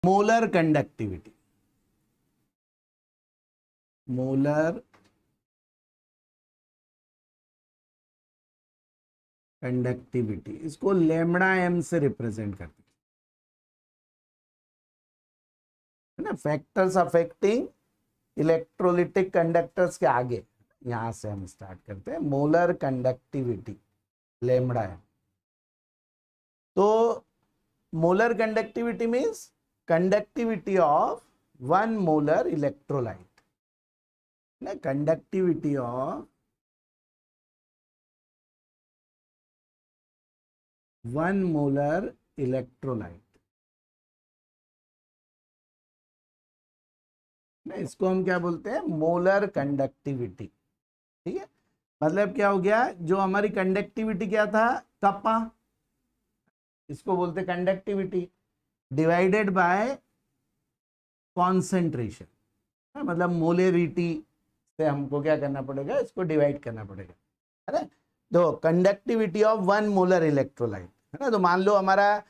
Molar conductivity, molar conductivity, इसको lambda M से represent करते है ना, फैक्टर्स अफेक्टिंग इलेक्ट्रोलिटिक कंडक्टर्स के आगे, यहां से हम स्टार्ट करते हैं। Molar conductivity lambda m. तो molar conductivity means conductivity of 1 molar electrolyte, ना, कंडक्टिविटी ऑफ 1 मोलर इलेक्ट्रोलाइट, ना, इसको हम क्या बोलते हैं, मोलर कंडक्टिविटी। ठीक है, मतलब क्या हो गया, जो हमारी कंडक्टिविटी क्या था, कप्पा, इसको बोलते कंडक्टिविटी, डिवाइडेड बाय कॉन्सेंट्रेशन, मतलब मोलेरिटी से हमको क्या करना पड़ेगा, इसको डिवाइड करना पड़ेगा, है ना। तो कंडक्टिविटी ऑफ 1 मोलर इलेक्ट्रोलाइट, है ना। तो मान लो हमारा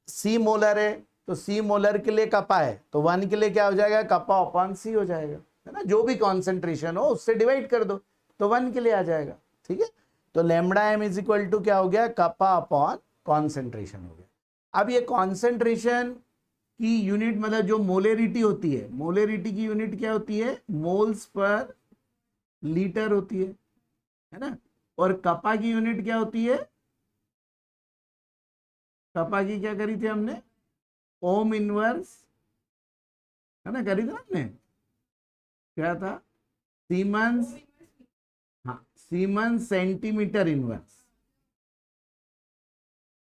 सी मोलर है, तो सी मोलर के लिए कप्पा है, तो 1 के लिए क्या हो जाएगा, कप्पा अपॉन सी हो जाएगा, है ना। जो भी कॉन्सेंट्रेशन हो उससे डिवाइड कर दो तो 1 के लिए आ जाएगा। ठीक है, तो lambda M is equal to क्या हो गया, कप्पा अपॉन कॉन्सेंट्रेशन हो गया। अब ये कॉन्सेंट्रेशन की यूनिट, मतलब जो मोलेरिटी होती है, मोलेरिटी की यूनिट क्या होती है, मोल्स पर लीटर होती है ना। और कप्पा की यूनिट क्या होती है, कप्पा की क्या करी थी हमने, ओम इनवर्स, है ना, करी थी हमने, क्या था, सीमेंस, हाँ, सीमेंस सेंटीमीटर इनवर्स।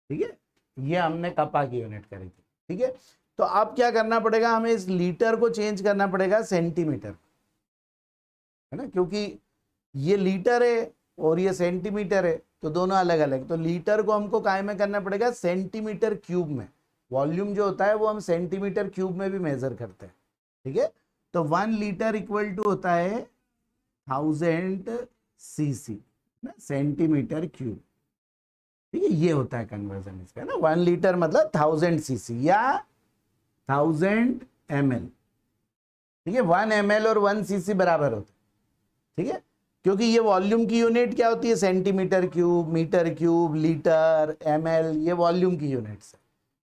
ठीक है, ये हमने कप्पा की यूनिट करी थी। ठीक है, तो अब क्या करना पड़ेगा, हमें इस लीटर को चेंज करना पड़ेगा सेंटीमीटर, है ना, क्योंकि ये लीटर है और ये सेंटीमीटर है, तो दोनों अलग अलग। तो लीटर को हमको काय में करना पड़ेगा, सेंटीमीटर क्यूब में। वॉल्यूम जो होता है वो हम सेंटीमीटर क्यूब में भी मेजर करते हैं। ठीक है, तो 1 लीटर इक्वल टू होता है 1000 सीसी, सेंटीमीटर क्यूब। ठीक है, ये होता है कन्वर्जन इसका ना, 1 लीटर मतलब 1000 सीसी या 1000 ml। ठीक है, 1 ml और 1 सीसी बराबर होते हैं। ठीक है, क्योंकि ये वॉल्यूम की यूनिट क्या होती है, centimetre cube, metre cube, litre, ml, ये वॉल्यूम की यूनिट्स है।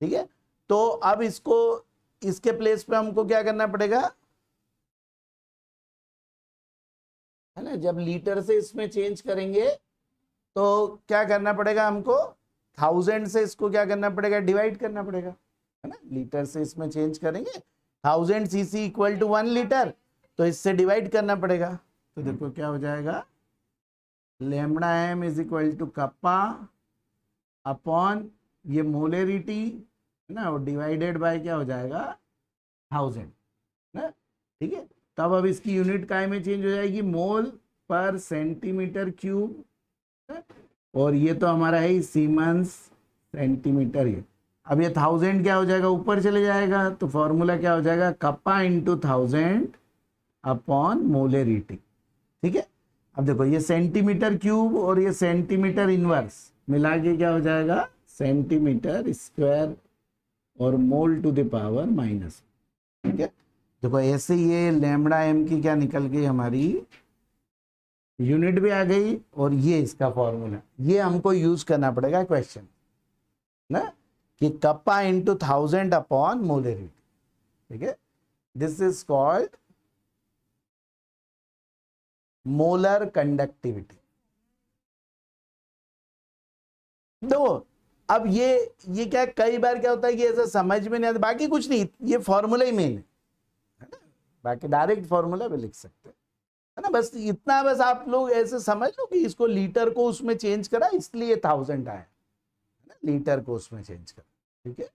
ठीक है, तो अब इसको, इसके प्लेस पे हमको क्या करना पड़ेगा, है ना, जब लीटर से इसमें चेंज करेंगे तो क्या करना पड़ेगा हमको, 1000 से इसको क्या करना पड़ेगा, डिवाइड करना पड़ेगा, है ना। लीटर से इसमें चेंज करेंगे, 1000 सीसी इक्वल टू 1 लीटर, तो इससे डिवाइड करना पड़ेगा। तो देखो क्या हो जाएगा, lambda M is equal to kappa upon ये मोलेरिटी, है ना, और डिवाइडेड बाय क्या हो जाएगा, 1000, ना। ठीक है, तब अब इसकी यूनिट काय में चेंज हो जाएगी, मोल पर सेंटीमीटर क्यूब, और ये तो हमारा है सीमेंस सेंटीमीटर। ये अब ये 1000 क्या हो जाएगा, ऊपर चले जाएगा, तो फॉर्मूला क्या हो जाएगा, कप्पा इंटू 1000 अपॉन मोलेरिटी। ठीक है, अब देखो ये सेंटीमीटर क्यूब और ये सेंटीमीटर इनवर्स मिला के क्या हो जाएगा, सेंटीमीटर स्क्वायर और मोल टू द पावर माइनस। ठीक है, देखो ऐसे ये लैम्बडा एम की क्या निकल गई, हमारी यूनिट भी आ गई, और ये इसका फॉर्मूला, ये हमको यूज करना पड़ेगा क्वेश्चन ना, कि कप्पा इंटू 1000 अपॉन मोलेरिटी। ठीक है, this is called molar conductivity. देखो अब ये क्या, कई बार क्या होता है कि ऐसा समझ में नहीं आता, बाकी कुछ नहीं, ये फॉर्मूला ही मेन है ना, बाकी डायरेक्ट फॉर्मूला भी लिख सकते हैं, है ना। बस इतना, बस आप लोग ऐसे समझ लो कि इसको लीटर को उसमें चेंज करा, इसलिए 1000 आया, लीटर को उसमें चेंज करा। ठीक है,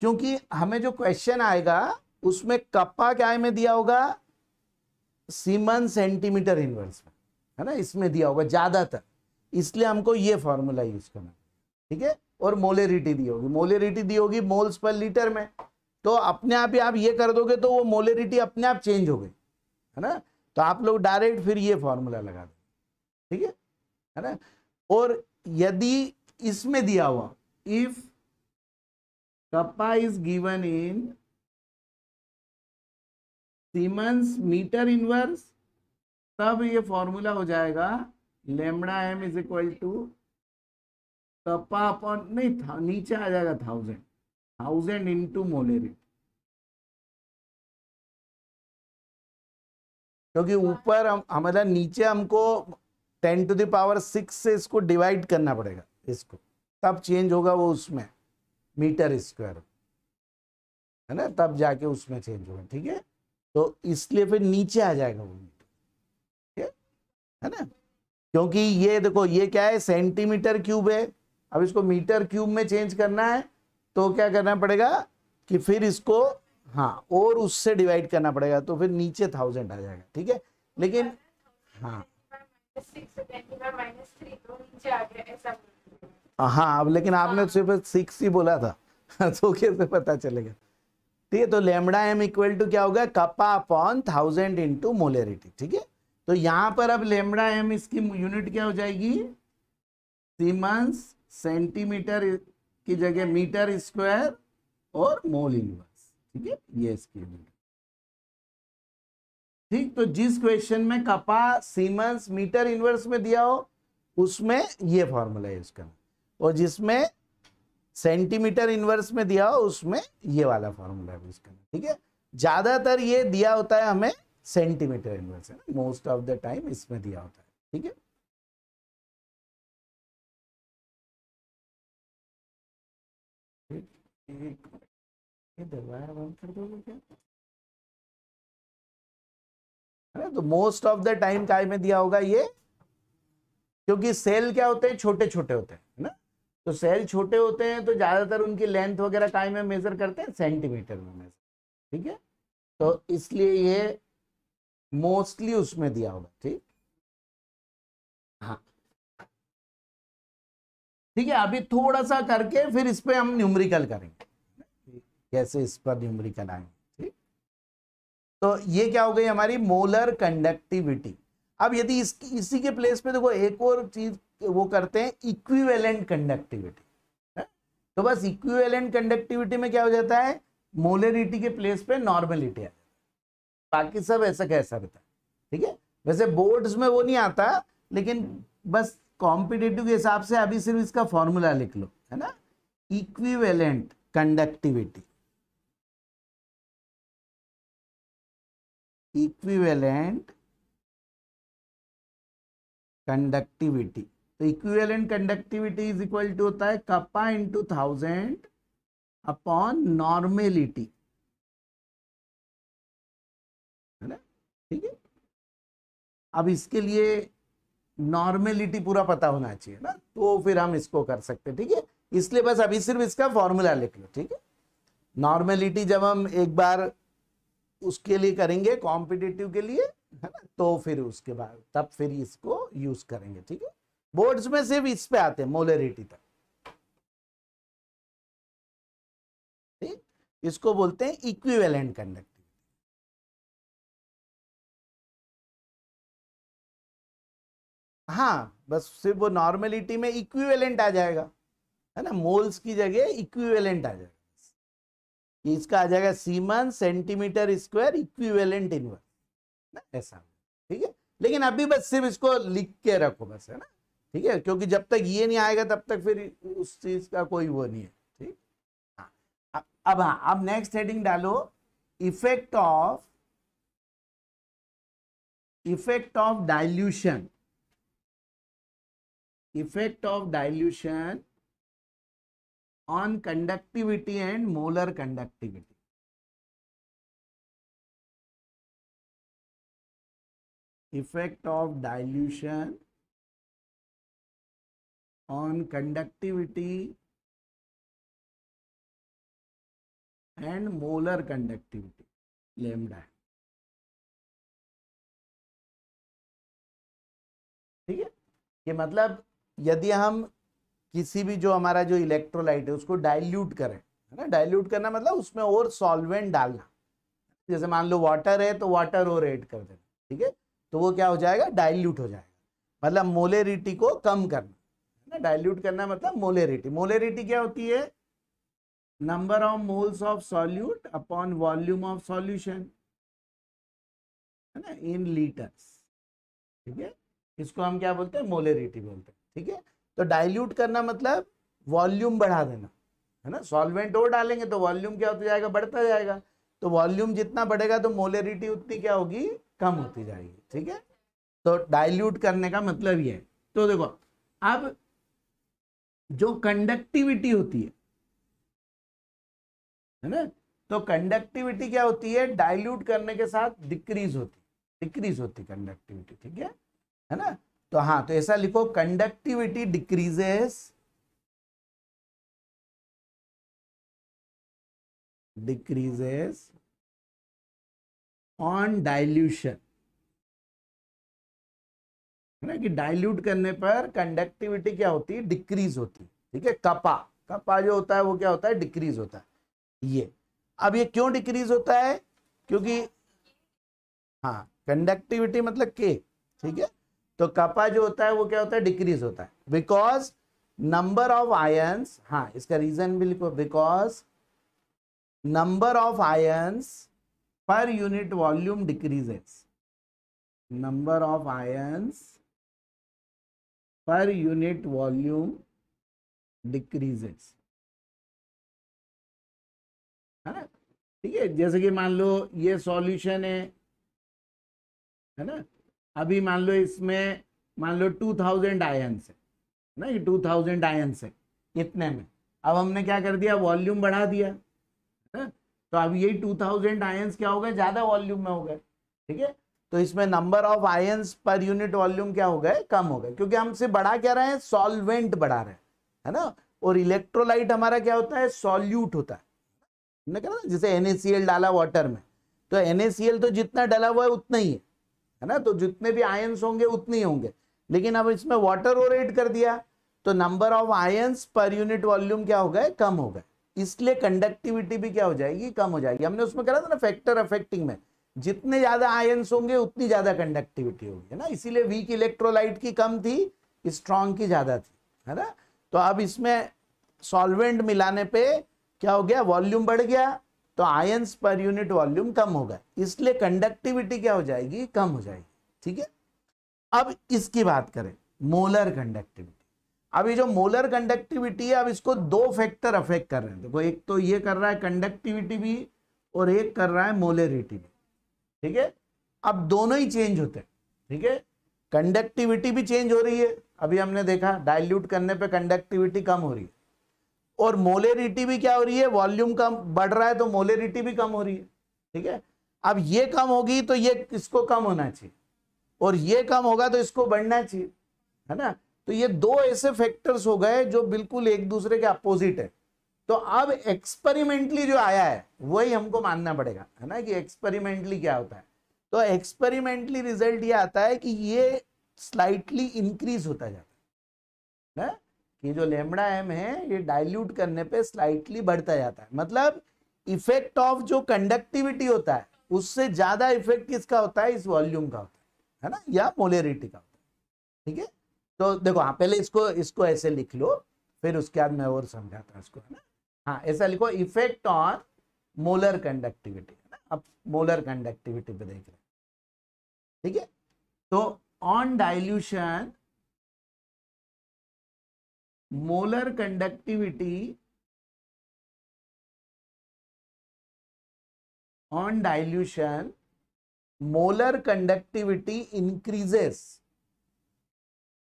क्योंकि हमें जो क्वेश्चन आएगा उसमें कप्पा क्या में दिया होगा, सीमेंस सेंटीमीटर इनवर्स में, है ना, इसमें दिया होगा ज्यादातर, इसलिए हमको ये फॉर्मूला यूज करना। ठीक है, और मोलेरिटी दी होगी, मोलेरिटी दी होगी मोल्स पर लीटर में, तो अपने आप ही आप ये कर दोगे तो वो मोलेरिटी अपने आप चेंज हो गई, है ना। तो आप लोग डायरेक्ट फिर ये फॉर्मूला लगा दो। ठीक है ना। और यदि इसमें दिया हुआ, if kappa is given in siemens metre inverse, तब ये फॉर्मूला हो जाएगा lambda M is equal to kappa upon, नहीं था नीचे आ जाएगा 1000 इंटू मोलेरिटी, क्योंकि ऊपर हमारा नीचे हमको 10⁶ से इसको डिवाइड करना पड़ेगा इसको, तब चेंज होगा वो उसमें मीटर स्क्वायर, है ना, तब जाके उसमें चेंज होगा। ठीक है, तो इसलिए फिर नीचे आ जाएगा वो मीटर, है ना, क्योंकि ये देखो ये क्या है, सेंटीमीटर क्यूब है, अब इसको मीटर क्यूब में चेंज करना है तो क्या करना पड़ेगा कि फिर इसको हाँ और उससे डिवाइड करना पड़ेगा, तो फिर नीचे 1000 आ जाएगा। ठीक है, लेकिन हाँ हाँ, अब लेकिन आपने सिर्फ 6 ही बोला था तो कैसे पता चलेगा। ठीक है, तो लेमडा एम इक्वल टू क्या होगा, कप्पा अपॉन 1000 इंटू मोलेरिटी। ठीक है, तो यहां पर अब लेमडा एम इसकी यूनिट क्या हो जाएगी, सीमेंस सेंटीमीटर की जगह मीटर स्क्वायर और मोल इनवर्स। ठीक है, ये इसकी यूनिट। ठीक, तो जिस क्वेश्चन में कप्पा सीमेंस मीटर इनवर्स में दिया हो उसमें ये फॉर्मूला है इसका, और जिसमें सेंटीमीटर इनवर्स में दिया हो उसमें ये वाला फॉर्मूला है इसका। ठीक है, ज्यादातर ये दिया होता है हमें सेंटीमीटर इनवर्स, है ना, मोस्ट ऑफ द टाइम इसमें दिया होता है। ठीक है, ये दरवाजा बंद कर दोगे क्या, है ना, तो मोस्ट ऑफ द टाइम काय में दिया होगा ये, क्योंकि सेल क्या होते हैं, छोटे छोटे होते हैं, है ना, तो सेल छोटे होते हैं तो ज्यादातर उनकी लेंथ वगैरह काय में मेजर करते हैं, सेंटीमीटर में मेजर। ठीक है, तो इसलिए ये मोस्टली उसमें दिया होगा। ठीक, हाँ ठीक है, अभी थोड़ा सा करके फिर इस पे हम न्यूमेरिकल करेंगे, कैसे इस पर न्यूमेरिकल आएंगे। ठीक, तो ये क्या हो गई हमारी मोलर कंडक्टिविटी। अब यदि इसी के प्लेस पे देखो एक और चीज वो करते हैं, इक्विवेलेंट कंडक्टिविटी। तो बस इक्विवेलेंट कंडक्टिविटी में क्या हो जाता है, मोलरिटी के प्लेस पे नॉर्मलिटी आ जाता है, बाकी सब ऐसा कैसा रहता है। ठीक है, वैसे बोर्ड्स में वो नहीं आता, लेकिन बस कॉम्पिटिटिव के हिसाब से अभी सिर्फ इसका फॉर्मूला लिख लो, है ना, इक्विवेलेंट कंडक्टिविटी, इक्विवेलेंट कंडक्टिविटी। तो equivalent conductivity is equal to होता है कप्पा इंटू 1000 अपॉन नॉर्मेलिटी, है ना। ठीक है, अब इसके लिए नॉर्मेलिटी पूरा पता होना चाहिए ना, तो फिर हम इसको कर सकते हैं। ठीक है, इसलिए बस अभी सिर्फ इसका फॉर्मूला लिख लो। ठीक है, नॉर्मेलिटी जब हम एक बार उसके लिए करेंगे कॉम्पिटिटिव के लिए, है ना, तो फिर उसके बाद तब फिर इसको यूज करेंगे। ठीक है, बोर्ड्स में सिर्फ इस पे आते हैं मोलरिटी तक। ठीक, इसको बोलते हैं इक्विवेलेंट कंडक्टिविटी। हाँ, बस सिर्फ वो नॉर्मेलिटी में इक्विवेलेंट आ जाएगा, है ना, मोल्स की जगह इक्विवेलेंट आ जाएगा, इसका आ जाएगा siemens centimetre square equivalent inverse ना, ऐसा। ठीक है, लेकिन अभी बस सिर्फ इसको लिख के रखो बस, है ना। ठीक है, क्योंकि जब तक ये नहीं आएगा तब तक फिर उस चीज का कोई वो नहीं है। ठीक, हाँ, अब नेक्स्ट हेडिंग डालो, effect of dilution, effect of dilution on conductivity and molar conductivity. Effect of dilution on conductivity and molar conductivity, lambda। ठीक है, ये मतलब यदि हम किसी भी जो हमारा जो इलेक्ट्रोलाइट है उसको डाइल्यूट करें, है ना, डाइल्यूट करना मतलब उसमें और सॉल्वेंट डालना, जैसे मान लो वाटर है तो वाटर और ऐड कर देना। ठीक है, तो वो क्या हो जाएगा, डाइल्यूट हो जाएगा, मतलब मोलेरिटी को कम करना, है ना, डाइल्यूट करना मतलब मोलेरिटी। मोलेरिटी क्या होती है, number of moles of solute upon volume of solution, है ना, इन लीटर्स। ठीक है, इसको हम क्या बोलते हैं, मोलरिटी बोलते हैं। ठीक है, तो डाइल्यूट करना मतलब वॉल्यूम बढ़ा देना, है ना। सॉल्वेंट और डालेंगे तो वॉल्यूम क्या होता जाएगा, बढ़ता जाएगा। तो वॉल्यूम जितना बढ़ेगा तो मोलरिटी उतनी क्या होगी, कम होती जाएगी। ठीक है, तो डाइल्यूट करने का मतलब ये है। तो देखो, अब जो कंडक्टिविटी होती है ना, तो कंडक्टिविटी क्या होती है, डाइल्यूट करने के साथ डिक्रीज होती कंडक्टिविटी। ठीक है ना। तो हाँ, तो ऐसा लिखो, कंडक्टिविटी डिक्रीजेस ऑन डाइल्यूशन, है ना, कि डाइल्यूट करने पर कंडक्टिविटी क्या होती है, डिक्रीज होती है। ठीक है, कपा जो होता है वो क्या होता है, डिक्रीज होता है। ये अब ये क्यों डिक्रीज होता है, क्योंकि हाँ, कंडक्टिविटी मतलब के, ठीक है, तो कपा जो होता है वो क्या होता है, डिक्रीज होता है, बिकॉज नंबर ऑफ आयंस, हाँ इसका रीजन भी लिखो, because number of ions per unit volume decreases, number of ions per unit volume decreases, है ना। ठीक है, जैसे कि मान लो ये सॉल्यूशन है ना, अभी मान लो इसमें मान लो 2000 आयंस है ना, ये 2000 आयंस है इतने में। अब हमने क्या कर दिया, वॉल्यूम बढ़ा दिया, है ना, तो अब ये 2000 आयंस क्या हो गए, ज्यादा वॉल्यूम में हो गए। ठीक है, तो इसमें number of ions per unit volume क्या हो गए, कम हो गए, क्योंकि हम सिर्फ बढ़ा क्या रहे हैं, सॉल्वेंट बढ़ा रहे हैं, है ना। और इलेक्ट्रोलाइट हमारा क्या होता है, सॉल्यूट होता है, हमने कहा ना, जैसे NaCl डाला वाटर में, तो NaCl तो जितना डाला हुआ है उतना ही है ना, तो जितने भी आयंस होंगे उतने ही होंगे। लेकिन अब इसमें वाटर और ऐड कर दिया, तो number of ions per unit volume क्या हो गए, कम हो गए, इसलिए कंडक्टिविटी भी क्या हो जाएगी, कम हो जाएगी। हमने उसमें कहा था ना, फैक्टर अफेक्टिंग में, जितने ज्यादा आयंस होंगे उतनी ज्यादा कंडक्टिविटी होगी, है ना, इसीलिए वीक इलेक्ट्रोलाइट की कम थी, स्ट्रॉन्ग की ज्यादा थी, है ना। तो अब इसमें सॉल्वेंट मिलाने पे क्या हो गया, वॉल्यूम बढ़ गया, तो आयंस पर यूनिट वॉल्यूम कम होगा, इसलिए कंडक्टिविटी क्या हो जाएगी, कम हो जाएगी। ठीक है, अब इसकी बात करें, मोलर कंडक्टिविटी। अब ये जो मोलर कंडक्टिविटी है, अब इसको दो फैक्टर अफेक्ट कर रहे हैं। देखो, एक तो ये कर रहा है कंडक्टिविटी भी, और एक कर रहा है मोलरिटी भी। ठीक है, अब दोनों ही चेंज होते हैं। ठीक है, कंडक्टिविटी भी चेंज हो रही है, अभी हमने देखा डाइल्यूट करने पे कंडक्टिविटी कम हो रही है, और मोलेरिटी भी क्या हो रही है, वॉल्यूम कम बढ़ रहा है तो मोलेरिटी भी कम हो रही है। ठीक है, अब ये कम होगी तो ये इसको कम होना चाहिए, और ये कम होगा तो इसको बढ़ना चाहिए, है ना। तो ये दो ऐसे फैक्टर्स हो गए जो बिल्कुल एक दूसरे के अपोजिट है। तो अब एक्सपेरिमेंटली जो आया है वही हमको मानना पड़ेगा, है ना, कि एक्सपेरिमेंटली क्या होता है। तो एक्सपेरिमेंटली रिजल्ट ये आता है कि ये स्लाइटली इंक्रीज होता जाता है, कि जो लैम्बडा एम है ये डाइल्यूट करने पे स्लाइटली बढ़ता जाता है। मतलब इफेक्ट ऑफ जो कंडक्टिविटी होता है उससे ज्यादा इफेक्ट किसका होता है, इस वॉल्यूम का होता है ना, या मोलेरिटी का होता है। ठीक है, तो देखो, हाँ पहले इसको ऐसे लिख लो, फिर उसके बाद मैं और समझाता हूँ इसको, है ना। हाँ, ऐसा लिखो, इफेक्ट ऑन मोलर कंडक्टिविटी, है ना। अब मोलर कंडक्टिविटी पे देख रहे हैं। ठीक है, तो on dilution molar conductivity, on dilution molar conductivity increases,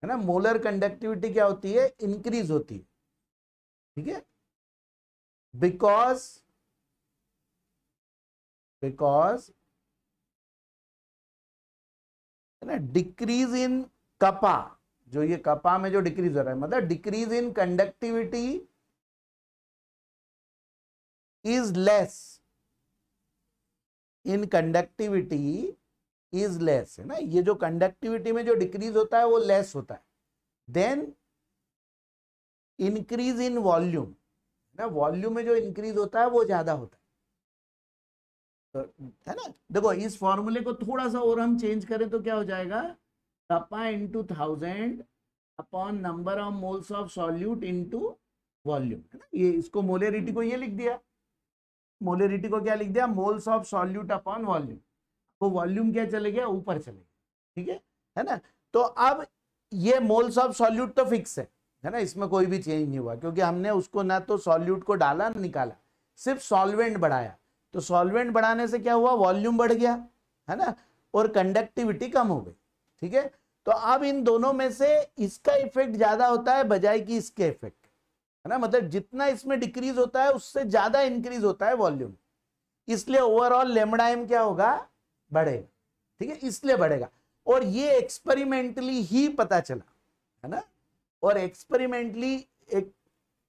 है ना। मोलर कंडक्टिविटी क्या होती है, इंक्रीज होती है। ठीक है, बिकॉज है ना, डिक्रीज इन कपा, जो ये कपा में जो डिक्रीज हो रहा है, मतलब decrease in conductivity is less, in conductivity is less, है ना। ये जो कंडक्टिविटी में जो डिक्रीज होता है वो लेस होता है देन इंक्रीज इन वॉल्यूम, ना, वॉल्यूम में जो इंक्रीज होता है वो ज्यादा होता है, तो है ना। देखो, इस फॉर्मूले को थोड़ा सा और हम चेंज करें तो क्या हो जाएगा, kappa into 1000 upon number of moles of solute into volume, है ना। ये इसको मोलेरिटी को ये लिख दिया, मोलेरिटी को क्या लिख दिया, moles of solute upon volume. वो वॉल्यूम क्या चले गया, ऊपर चले गया, ठीक है ना। तो अब ये मोल्स ऑफ सॉल्यूट तो फिक्स है ना, इसमें कोई भी चेंज नहीं हुआ, क्योंकि हमने उसको ना तो सॉल्यूट को डाला ना निकाला, सिर्फ सॉल्वेंट बढ़ाया। तो सॉल्वेंट बढ़ाने से क्या हुआ, वॉल्यूम बढ़ गया, है ना, और कंडक्टिविटी कम हो गई, ठीक है। तो अब इन दोनों में से इसका इफेक्ट ज्यादा होता है बजाय कि इसके इफेक्ट, है ना, मतलब जितना इसमें डिक्रीज होता है उससे ज्यादा इंक्रीज होता है वॉल्यूम, इसलिए ओवरऑल लैम्बडा एम क्या होगा, बढ़ेगा, ठीक है, इसलिए बढ़ेगा। और ये एक्सपेरिमेंटली ही पता चला, है ना। और एक्सपेरिमेंटली एक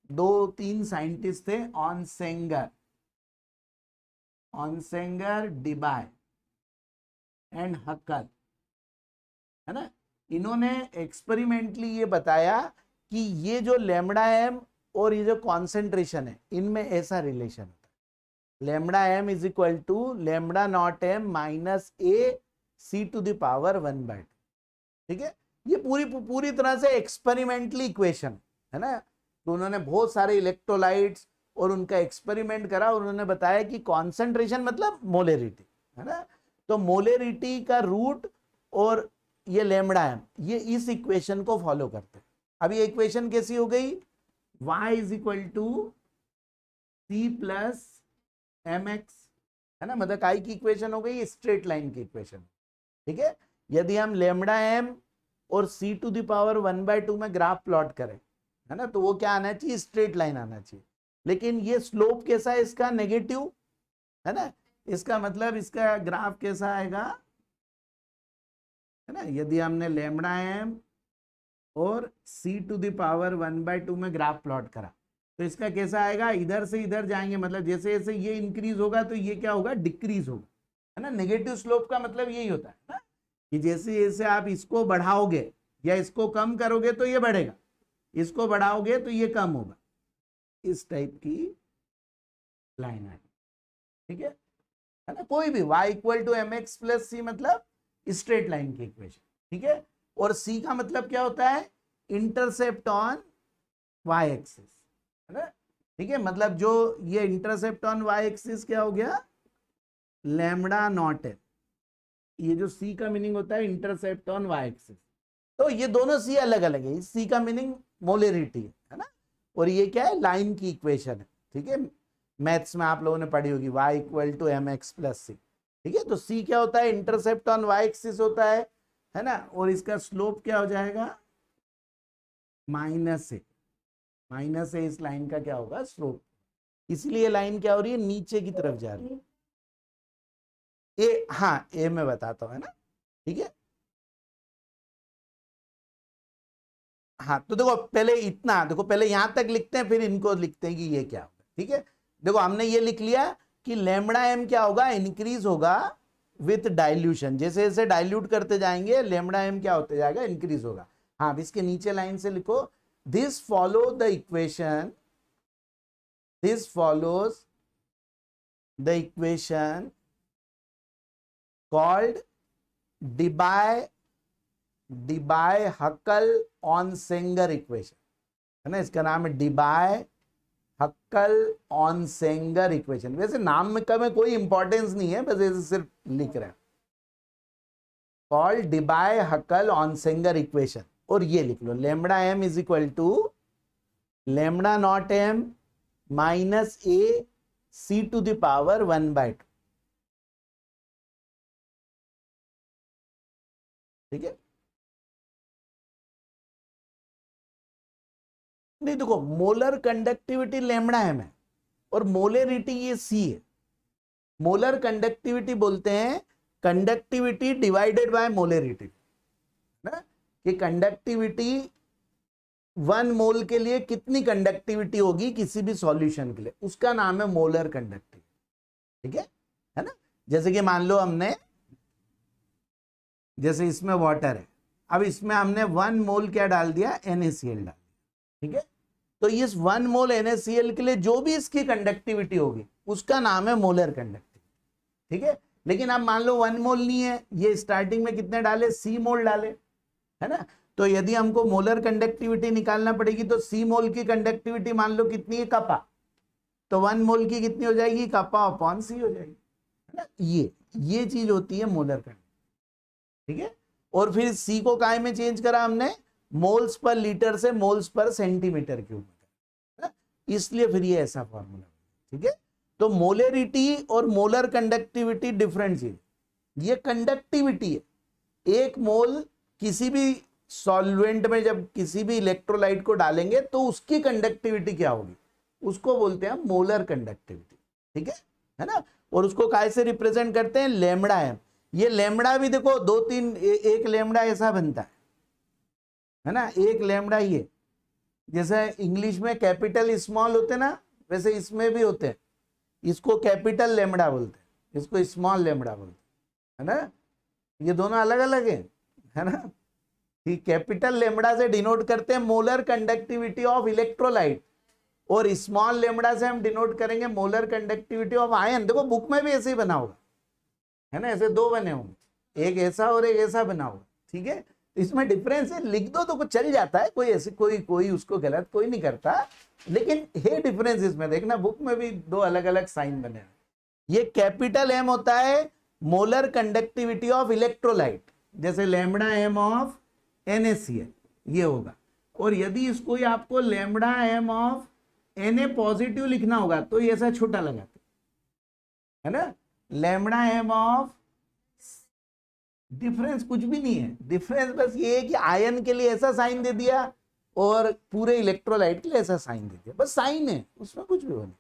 2-3 साइंटिस्ट थे, ऑनसेंगर, डिबाय एंड हक्कल, है ना। इन्होंने एक्सपेरिमेंटली ये बताया कि ये जो लैम्बडा एम और ये जो कॉन्सेंट्रेशन है इनमें ऐसा रिलेशन होता है, lambda M is equal to lambda not M minus A C to the power 1/2, ठीक है। ये पूरी तरह से एक्सपेरिमेंटली इक्वेशन है ना। तो उन्होंने बहुत सारे इलेक्ट्रोलाइट्स और उनका एक्सपेरिमेंट करा और उन्होंने बताया कि कॉन्सेंट्रेशन मतलब मोलेरिटी, है ना। तो मोलेरिटी का रूट और ये लैम्बडा एम, ये इस इक्वेशन को फॉलो करते हैं। अब ये इक्वेशन कैसी हो गई, y is equal to C plus M X, है ना, मतलब काई की इक्वेशन हो गई, स्ट्रेट लाइन की इक्वेशन, ठीक है। यदि हम लैम्बडा एम और सी टू द पावर 1/2 में ग्राफ प्लॉट करें, है ना, तो वो क्या आना चाहिए, स्ट्रेट लाइन आना चाहिए। लेकिन ये स्लोप कैसा है इसका, नेगेटिव, है ना। इसका मतलब इसका ग्राफ कैसा आएगा, है ना। यदि हमने लैम्बडा एम और सी टू द पावर 1/2 में ग्राफ प्लॉट करा तो इसका कैसा आएगा, इधर से इधर जाएंगे, मतलब जैसे जैसे ये इंक्रीज होगा तो ये क्या होगा, डिक्रीज होगा, है ना। नेगेटिव स्लोप का मतलब यही होता है ना, कि जैसे जैसे आप इसको बढ़ाओगे या इसको कम करोगे तो ये बढ़ेगा, इसको बढ़ाओगे तो ये कम होगा, इस टाइप की लाइन है, ठीक है ना। कोई भी y equal to m x plus c मतलब स्ट्रेट लाइन की इक्वेशन, ठीक है। और c का मतलब क्या होता है, इंटरसेप्ट ऑन y एक्सिस, है ना, ठीक है। मतलब जो ये इंटरसेप्ट ऑन y एक्सिस क्या हो गया, लैम्बडा नॉट है। ये जो c का मीनिंग होता है इंटरसेप्ट ऑन y एक्सिस, तो ये दोनों c अलग अलग है। c का मीनिंग मोलेरिटी है ना, और ये क्या है, लाइन की इक्वेशन है, ठीक है। मैथ्स में आप लोगों ने पढ़ी होगी y equal to m x plus c, ठीक है। तो c क्या होता है, इंटरसेप्ट ऑन y एक्सिस होता है ना, और इसका स्लोप क्या हो जाएगा, माइनस ए, इस लाइन का क्या होगा, स्लोप। इसलिए लाइन क्या हो रही है, नीचे की तरफ जा रही है। ए, हाँ ए मैं बताता हूं, है ना, ठीक है। हाँ तो देखो पहले इतना, देखो पहले यहां तक लिखते हैं फिर इनको लिखते हैं कि ये क्या होगा, ठीक है। देखो हमने ये लिख लिया कि लैम्बडा एम क्या होगा, इंक्रीज होगा विथ डाइल्यूशन, जैसे जैसे डाइल्यूट करते जाएंगे लैम्बडा एम क्या होते जाएगा, इंक्रीज होगा। हाँ इसके नीचे लाइन से लिखो, this follow the equation, this follows the equation called Debye Huckel Onsager equation, है ना। इसका नाम है डिबाय-हक्कल ऑनसेंगर इक्वेशन। वैसे नाम में का में कोई इंपॉर्टेंस नहीं है, बस ऐसे सिर्फ लिख रहे हैं, कॉल्ड डिबाय-हक्कल ऑनसेंगर इक्वेशन। और ये लिख लो, lambda M is equal to lambda not M minus A C to the power 1/2, ठीक है। नहीं देखो, मोलर कंडक्टिविटी लैम्बडा एम है और मोलेरिटी ये सी है। मोलर कंडक्टिविटी बोलते हैं कंडक्टिविटी डिवाइडेड बाय मोलेरिटी, ना, कि कंडक्टिविटी 1 मोल के लिए कितनी कंडक्टिविटी होगी किसी भी सॉल्यूशन के लिए, उसका नाम है मोलर कंडक्टिविटी, ठीक है ना। जैसे कि मान लो हमने, जैसे इसमें वाटर है, अब इसमें हमने 1 मोल क्या डाल दिया, NaCl डाल दिया, ठीक है। तो इस 1 मोल NaCl के लिए जो भी इसकी कंडक्टिविटी होगी उसका नाम है मोलर कंडक्टिविटी, ठीक है। लेकिन अब मान लो 1 मोल नहीं है, ये स्टार्टिंग में कितने डाले, C मोल डाले, है ना। तो यदि हमको मोलर कंडक्टिविटी निकालना पड़ेगी तो सी मोल की कंडक्टिविटी मान लो कितनी है, कपा, तो 1 मोल की कितनी हो जाएगी, कपा अपॉन सी हो जाएगी, है ना। ये चीज होती है मोलर कंडक्टिविटी, ठीक है। और फिर सी को काय में चेंज करा हमने, मोल्स पर लीटर से मोल्स पर सेंटीमीटर क्यूब में, इसलिए फिर ये ऐसा फॉर्मूला, ठीक है। तो मोलरिटी और मोलर कंडक्टिविटी डिफरेंट चीज, ये कंडक्टिविटी है। एक मोल किसी भी सॉल्वेंट में जब किसी भी इलेक्ट्रोलाइट को डालेंगे तो उसकी कंडक्टिविटी क्या होगी, उसको बोलते हैं मोलर कंडक्टिविटी, ठीक है ना। और उसको काय से रिप्रेजेंट करते हैं, लैम्बडा एम। ये लैम्बडा भी देखो दो तीन, एक लैम्बडा ऐसा बनता है ना, एक लैम्बडा ये, जैसे इंग्लिश में कैपिटल स्मॉल होते ना, वैसे इसमें भी होते हैं। इसको कैपिटल लैम्बडा बोलते हैं, इसको स्मॉल लैम्बडा बोलते हैं, है ना। ये दोनों अलग अलग है ना। कैपिटल लैम्बडा से डिनोट करते हैं मोलर कंडक्टिविटी ऑफ इलेक्ट्रोलाइट, और स्मॉल लैम्बडा से हम डिनोट करेंगे मोलर कंडक्टिविटी ऑफ आयन। देखो बुक में भी ऐसे ही बना होगा, है ना, ऐसे दो बने होंगे, एक ऐसा और एक ऐसा बना होगा, ठीक है। इसमें डिफरेंस है, लिख दो तो कुछ चल जाता है, कोई ऐसे कोई उसको गलत कोई नहीं करता, लेकिन है डिफरेंस इसमें। देखना बुक में भी दो अलग अलग साइन बने हैं। ये कैपिटल एम होता है मोलर कंडक्टिविटी ऑफ इलेक्ट्रोलाइट, जैसे लैम्बडा एम ऑफ NaCl ये होगा। और यदि इसको आपको lambda M of Na positive लिखना होगा तो ये ऐसा छोटा लगाते, है ना। लैम्बडा एम ऑफ, डिफरेंस कुछ भी नहीं है, डिफरेंस बस ये है कि आयन के लिए ऐसा साइन दे दिया और पूरे इलेक्ट्रोलाइट के लिए ऐसा साइन दे दिया, बस साइन है, उसमें कुछ भी नहीं,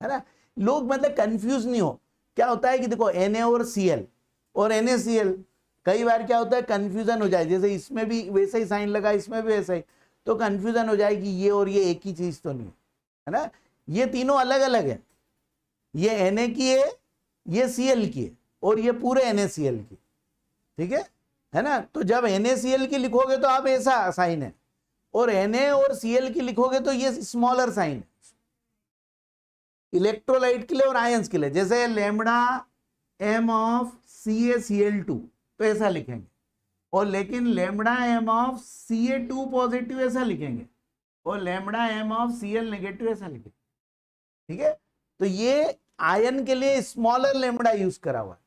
है ना। लोग मतलब कंफ्यूज नहीं हो। क्या होता है कि देखो Na और Cl और NaCl, कई बार क्या होता है कंफ्यूजन हो जाए, जैसे इसमें भी वैसा ही साइन लगा, इसमें भी वैसा ही, तो कंफ्यूजन हो जाए कि ये और ये एक ही चीज तो नहीं है ना। ये तीनों अलग अलग है, ये Na की है, ये Cl की है, और ये पूरे NaCl की, ठीक है ना। तो जब NaCl की लिखोगे तो आप ऐसा साइन है, और Na और Cl की लिखोगे तो ये स्मॉलर साइन है इलेक्ट्रोलाइट के लिए और आयंस के लिए। जैसे लैम्बडा एम ऑफ CaCl2 तो ऐसा लिखेंगे, और लेकिन lambda M of Ca2 positive ऐसा लिखेंगे, और lambda M of Cl negative ऐसा लिखेंगे, ठीक है। तो ये आयन के लिए स्मॉलर लैम्बडा यूज करा हुआ है,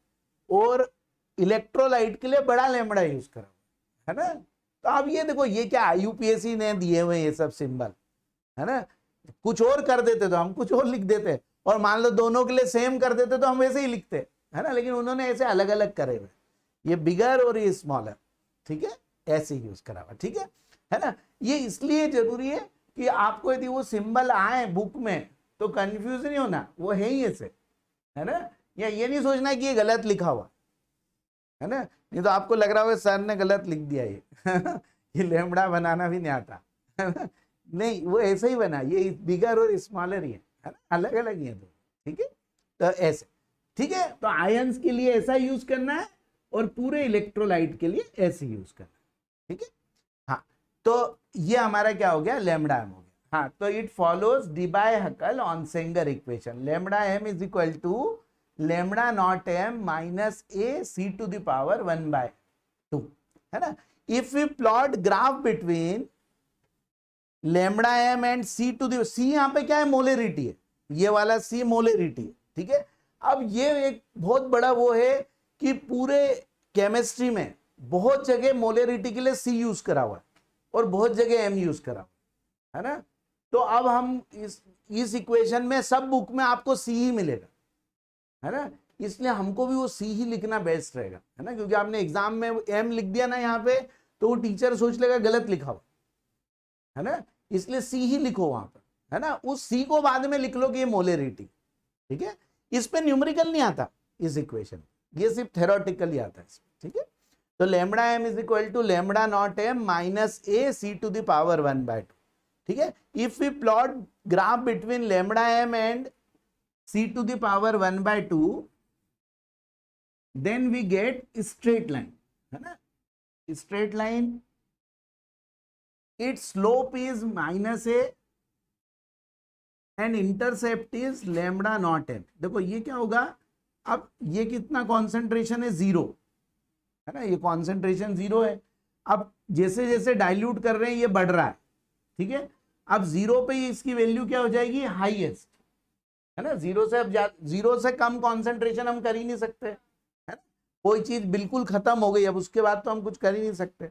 और इलेक्ट्रोलाइट के लिए बड़ा लैम्बडा यूज करा हुआ है ना। तो अब ये देखो, ये क्या IUPAC ने दिए हुए ये सब सिंबल, है ना। कुछ और कर देते तो हम कुछ और लिख देते, और मान लो दोनों के लिए सेम कर देते तो हम वैसे ही लिखते, है ना। लेकिन उन्होंने ऐसे अलग अलग करे हुए, ये बिगर और ये स्मॉलर, ठीक है, ऐसे यूज करा हुआ, ठीक है ना। ये इसलिए जरूरी है कि आपको यदि वो सिंबल आए बुक में तो कंफ्यूज नहीं होना, वो है ही ऐसे, है ना। या ये नहीं सोचना कि ये गलत लिखा हुआ, है ना, नहीं तो आपको लग रहा होगा सर ने गलत लिख दिया ये लैम्बडा बनाना भी नहीं आता, है ना? नहीं, वो ऐसे ही बना, ये बिगर और स्मॉलर ही है ना, अलग अलग ही है तो, ठीक है। तो ऐसे, ठीक है। तो आयंस के लिए ऐसा यूज करना है और पूरे इलेक्ट्रोलाइट के लिए ऐसे यूज करना है, ठीक है। हाँ, तो ये हमारा क्या हो गया, लैम्बडा एम हो गया। हाँ, तो it follows Debye-Huckel Onsager equation, lambda M is equal to lambda not M minus A C to the power 1/2, है ना। If we plot graph between lambda M and C to the, c यहाँ पे क्या है, molarity है, ये वाला सी molarity है, ठीक है। अब ये एक बहुत बड़ा वो है कि पूरे केमिस्ट्री में बहुत जगह मोलरिटी के लिए सी यूज करा हुआ है और बहुत जगह एम यूज करा हुआ है ना। तो अब हम इस इक्वेशन में सब बुक में आपको सी ही मिलेगा, है ना, इसलिए हमको भी वो सी ही लिखना बेस्ट रहेगा, है ना, क्योंकि आपने एग्जाम में एम लिख दिया ना यहाँ पे तो वो टीचर सोच लेगा गलत लिखा हुआ, है ना, इसलिए सी ही लिखो वहां पर, है ना। उस सी को बाद में लिख लो कि ये मोलरिटी, ठीक है। इस पे न्यूमेरिकल नहीं आता इस इक्वेशन, ये सिर्फ थ्योरेटिकली आता है, ठीक है। तो lambda M is equal to lambda not M minus A C to the power 1/2, ठीक है। If we plot graph between lambda M and C to the power 1/2 then we get straight line, है ना, straight line, its slope is minus a and intercept is lambda not m। देखो ये क्या होगा, अब ये कितना कॉन्सेंट्रेशन है, 0, है ना, ये कॉन्सेंट्रेशन 0 है। अब जैसे जैसे डाइल्यूट कर रहे हैं ये बढ़ रहा है, ठीक है। अब जीरो पे इसकी वैल्यू क्या हो जाएगी, हाईएस्ट, है ना। जीरो से अब जीरो से कम कॉन्सेंट्रेशन हम कर ही नहीं सकते, है ना। कोई चीज बिल्कुल खत्म हो गई, अब उसके बाद तो हम कुछ कर ही नहीं सकते।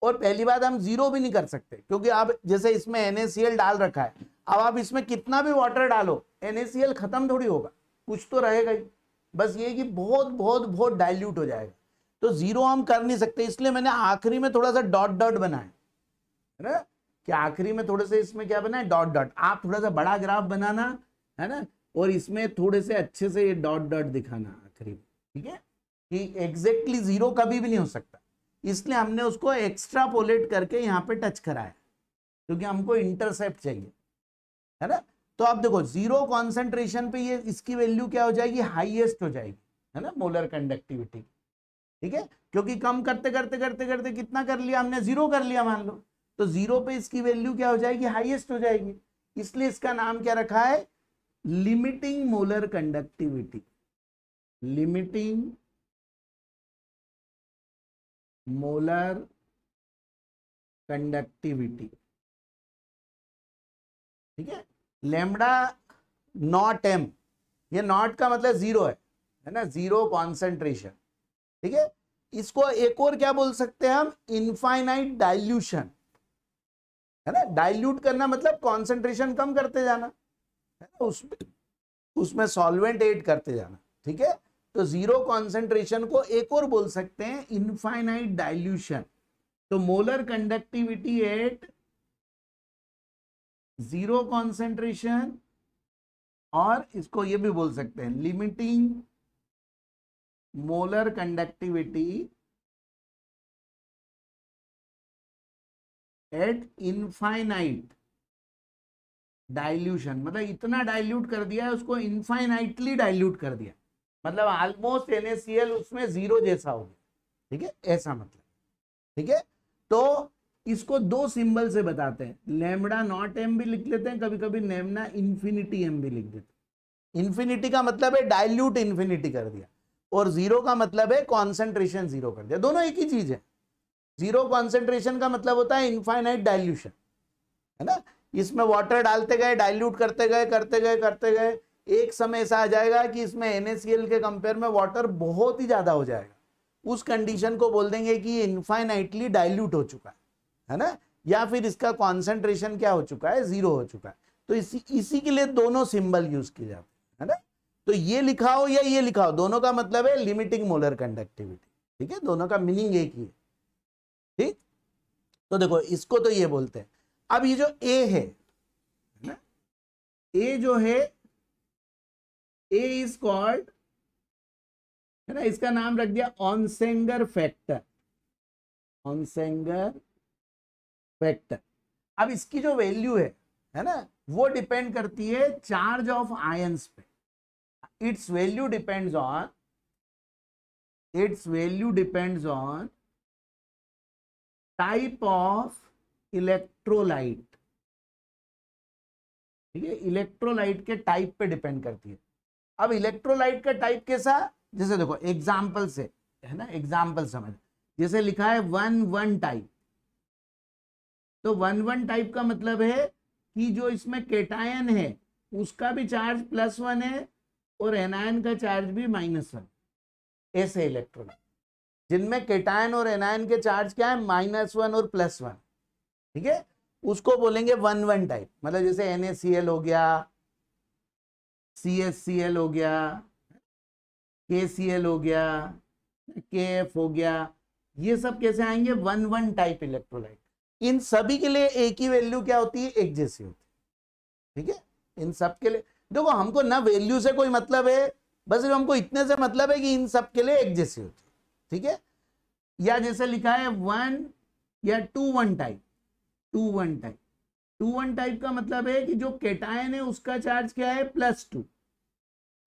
और पहली बात, हम जीरो भी नहीं कर सकते, क्योंकि आप जैसे इसमें NaCl डाल रखा है, अब आप इसमें कितना भी वाटर डालो NaCl खत्म थोड़ी होगा, कुछ तो रहेगा ही। बस ये कि बहुत बहुत बहुत डाइल्यूट हो जाएगा, तो जीरो हम कर नहीं सकते। इसलिए मैंने आखिरी में थोड़ा सा डॉट डॉट बनाया, है ना, कि आखिरी में थोड़े से इसमें क्या बनाए, डॉट डॉट। आप थोड़ा सा बड़ा ग्राफ बनाना, है ना, और इसमें थोड़े से अच्छे से ये डॉट डॉट दिखाना आखिरी में, ठीक है, कि एग्जैक्टली जीरो कभी भी नहीं हो सकता। इसलिए हमने उसको एक्स्ट्रापोलेट करके यहाँ पे टच कराया, क्योंकि हमको इंटरसेप्ट चाहिए, है ना। तो आप देखो जीरो कॉन्सेंट्रेशन पे ये इसकी वैल्यू क्या हो जाएगी, हाईएस्ट हो जाएगी, है ना, मोलर कंडक्टिविटी, ठीक है। क्योंकि कम करते करते करते करते कितना कर लिया हमने, जीरो कर लिया मान लो, तो जीरो पे इसकी वैल्यू क्या हो जाएगी, हाईएस्ट हो जाएगी। इसलिए इसका नाम क्या रखा है, limiting molar conductivity, limiting molar conductivity, ठीक है। लैम्बडा नॉट एम, ये नॉट का मतलब जीरो है ना, जीरो कॉन्सेंट्रेशन, ठीक है। इसको एक और क्या बोल सकते हैं हम, इनफाइनाइट डाइल्यूशन, है ना। डाइल्यूट करना मतलब कॉन्सेंट्रेशन कम करते जाना, है ना, उसमें सॉल्वेंट ऐड करते जाना, ठीक है। तो जीरो कॉन्सेंट्रेशन को एक और बोल सकते हैं इनफाइनाइट डाइल्यूशन। तो molar conductivity eight zero concentration, और इसको ये भी बोल सकते हैं limiting molar conductivity eight infinite dilution. मतलब इतना डाइल्यूट कर दिया है उसको, इनफाइनाइटली डाइल्यूट कर दिया, मतलब ऑलमोस्ट NaCl उसमें जीरो जैसा हो गया, ठीक है, ऐसा मतलब, ठीक है। तो इसको दो सिंबल से बताते हैं, लैम्बडा नॉट एम भी लिख लेते हैं, कभी कभी लैम्बडा इंफिनिटी एम भी लिख देते हैं। इंफिनिटी का मतलब है डाइल्यूट इंफिनिटी कर दिया, और जीरो का मतलब है कॉन्सेंट्रेशन जीरो कर दिया, दोनों एक ही चीज है। जीरो कॉन्सेंट्रेशन का मतलब होता है इनफाइनाइट डाइल्यूशन, है ना। इसमें वाटर डालते गए, डाइल्यूट करते गए करते गए करते गए, एक समय ऐसा आ जाएगा कि इसमें NaCl के कंपेयर में वाटर बहुत ही ज्यादा हो जाएगा, उस कंडीशन को बोल देंगे कि ये इनफाइनाइटली डाइल्यूट हो चुका है ना, या फिर इसका कॉन्सेंट्रेशन क्या हो चुका है, जीरो हो चुका है। तो इसी के लिए दोनों सिंबल यूज किए जाते हैं, है ना। तो ये लिखाओ या ये लिखाओ, दोनों का मतलब है लिमिटिंग मोलर कंडक्टिविटी, ठीक है, दोनों का मीनिंग एक ही है, ठीक। तो देखो इसको तो ये बोलते हैं। अब ये जो ए है ना, ए जो है, ए इज कॉल्ड, है ना, इसका नाम रख दिया ऑनसेंगर फैक्टर, ऑनसेंगर फैक्टर। अब इसकी जो वैल्यू है ना, वो डिपेंड करती है चार्ज ऑफ आयंस पे। It's value depends on type of electrolyte, ठीक है, इलेक्ट्रोलाइट के टाइप पे डिपेंड करती है। अब इलेक्ट्रोलाइट का टाइप कैसा, जैसे देखो एग्जाम्पल से, है ना, एग्जाम्पल समझ, जैसे लिखा है 1,1 टाइप। तो 1,1 टाइप का मतलब है कि जो इसमें केटायन है उसका भी चार्ज +1 है और एनायन का चार्ज भी -1। ऐसे इलेक्ट्रोलाइट जिनमें केटायन और एनायन के चार्ज क्या है, -1 और +1, ठीक है, उसको बोलेंगे 1,1 टाइप। मतलब जैसे NaCl हो गया, CHCl हो गया, KCl हो गया, KF हो गया, ये सब कैसे आएंगे, 1,1 टाइप इलेक्ट्रोलाइट। इन सभी के लिए एक ही वैल्यू क्या होती है, एक जैसी होती है, ठीक है। इन सब के लिए देखो, हमको ना वैल्यू से कोई मतलब है, बस हमको इतने से मतलब है कि इन सब के लिए एक जैसी होती है, ठीक है। या जैसे लिखा है 1 या 2,1 टाइप, 2,1 टाइप, 2,1 टाइप का मतलब है कि जो केटायन है उसका चार्ज क्या है, +2,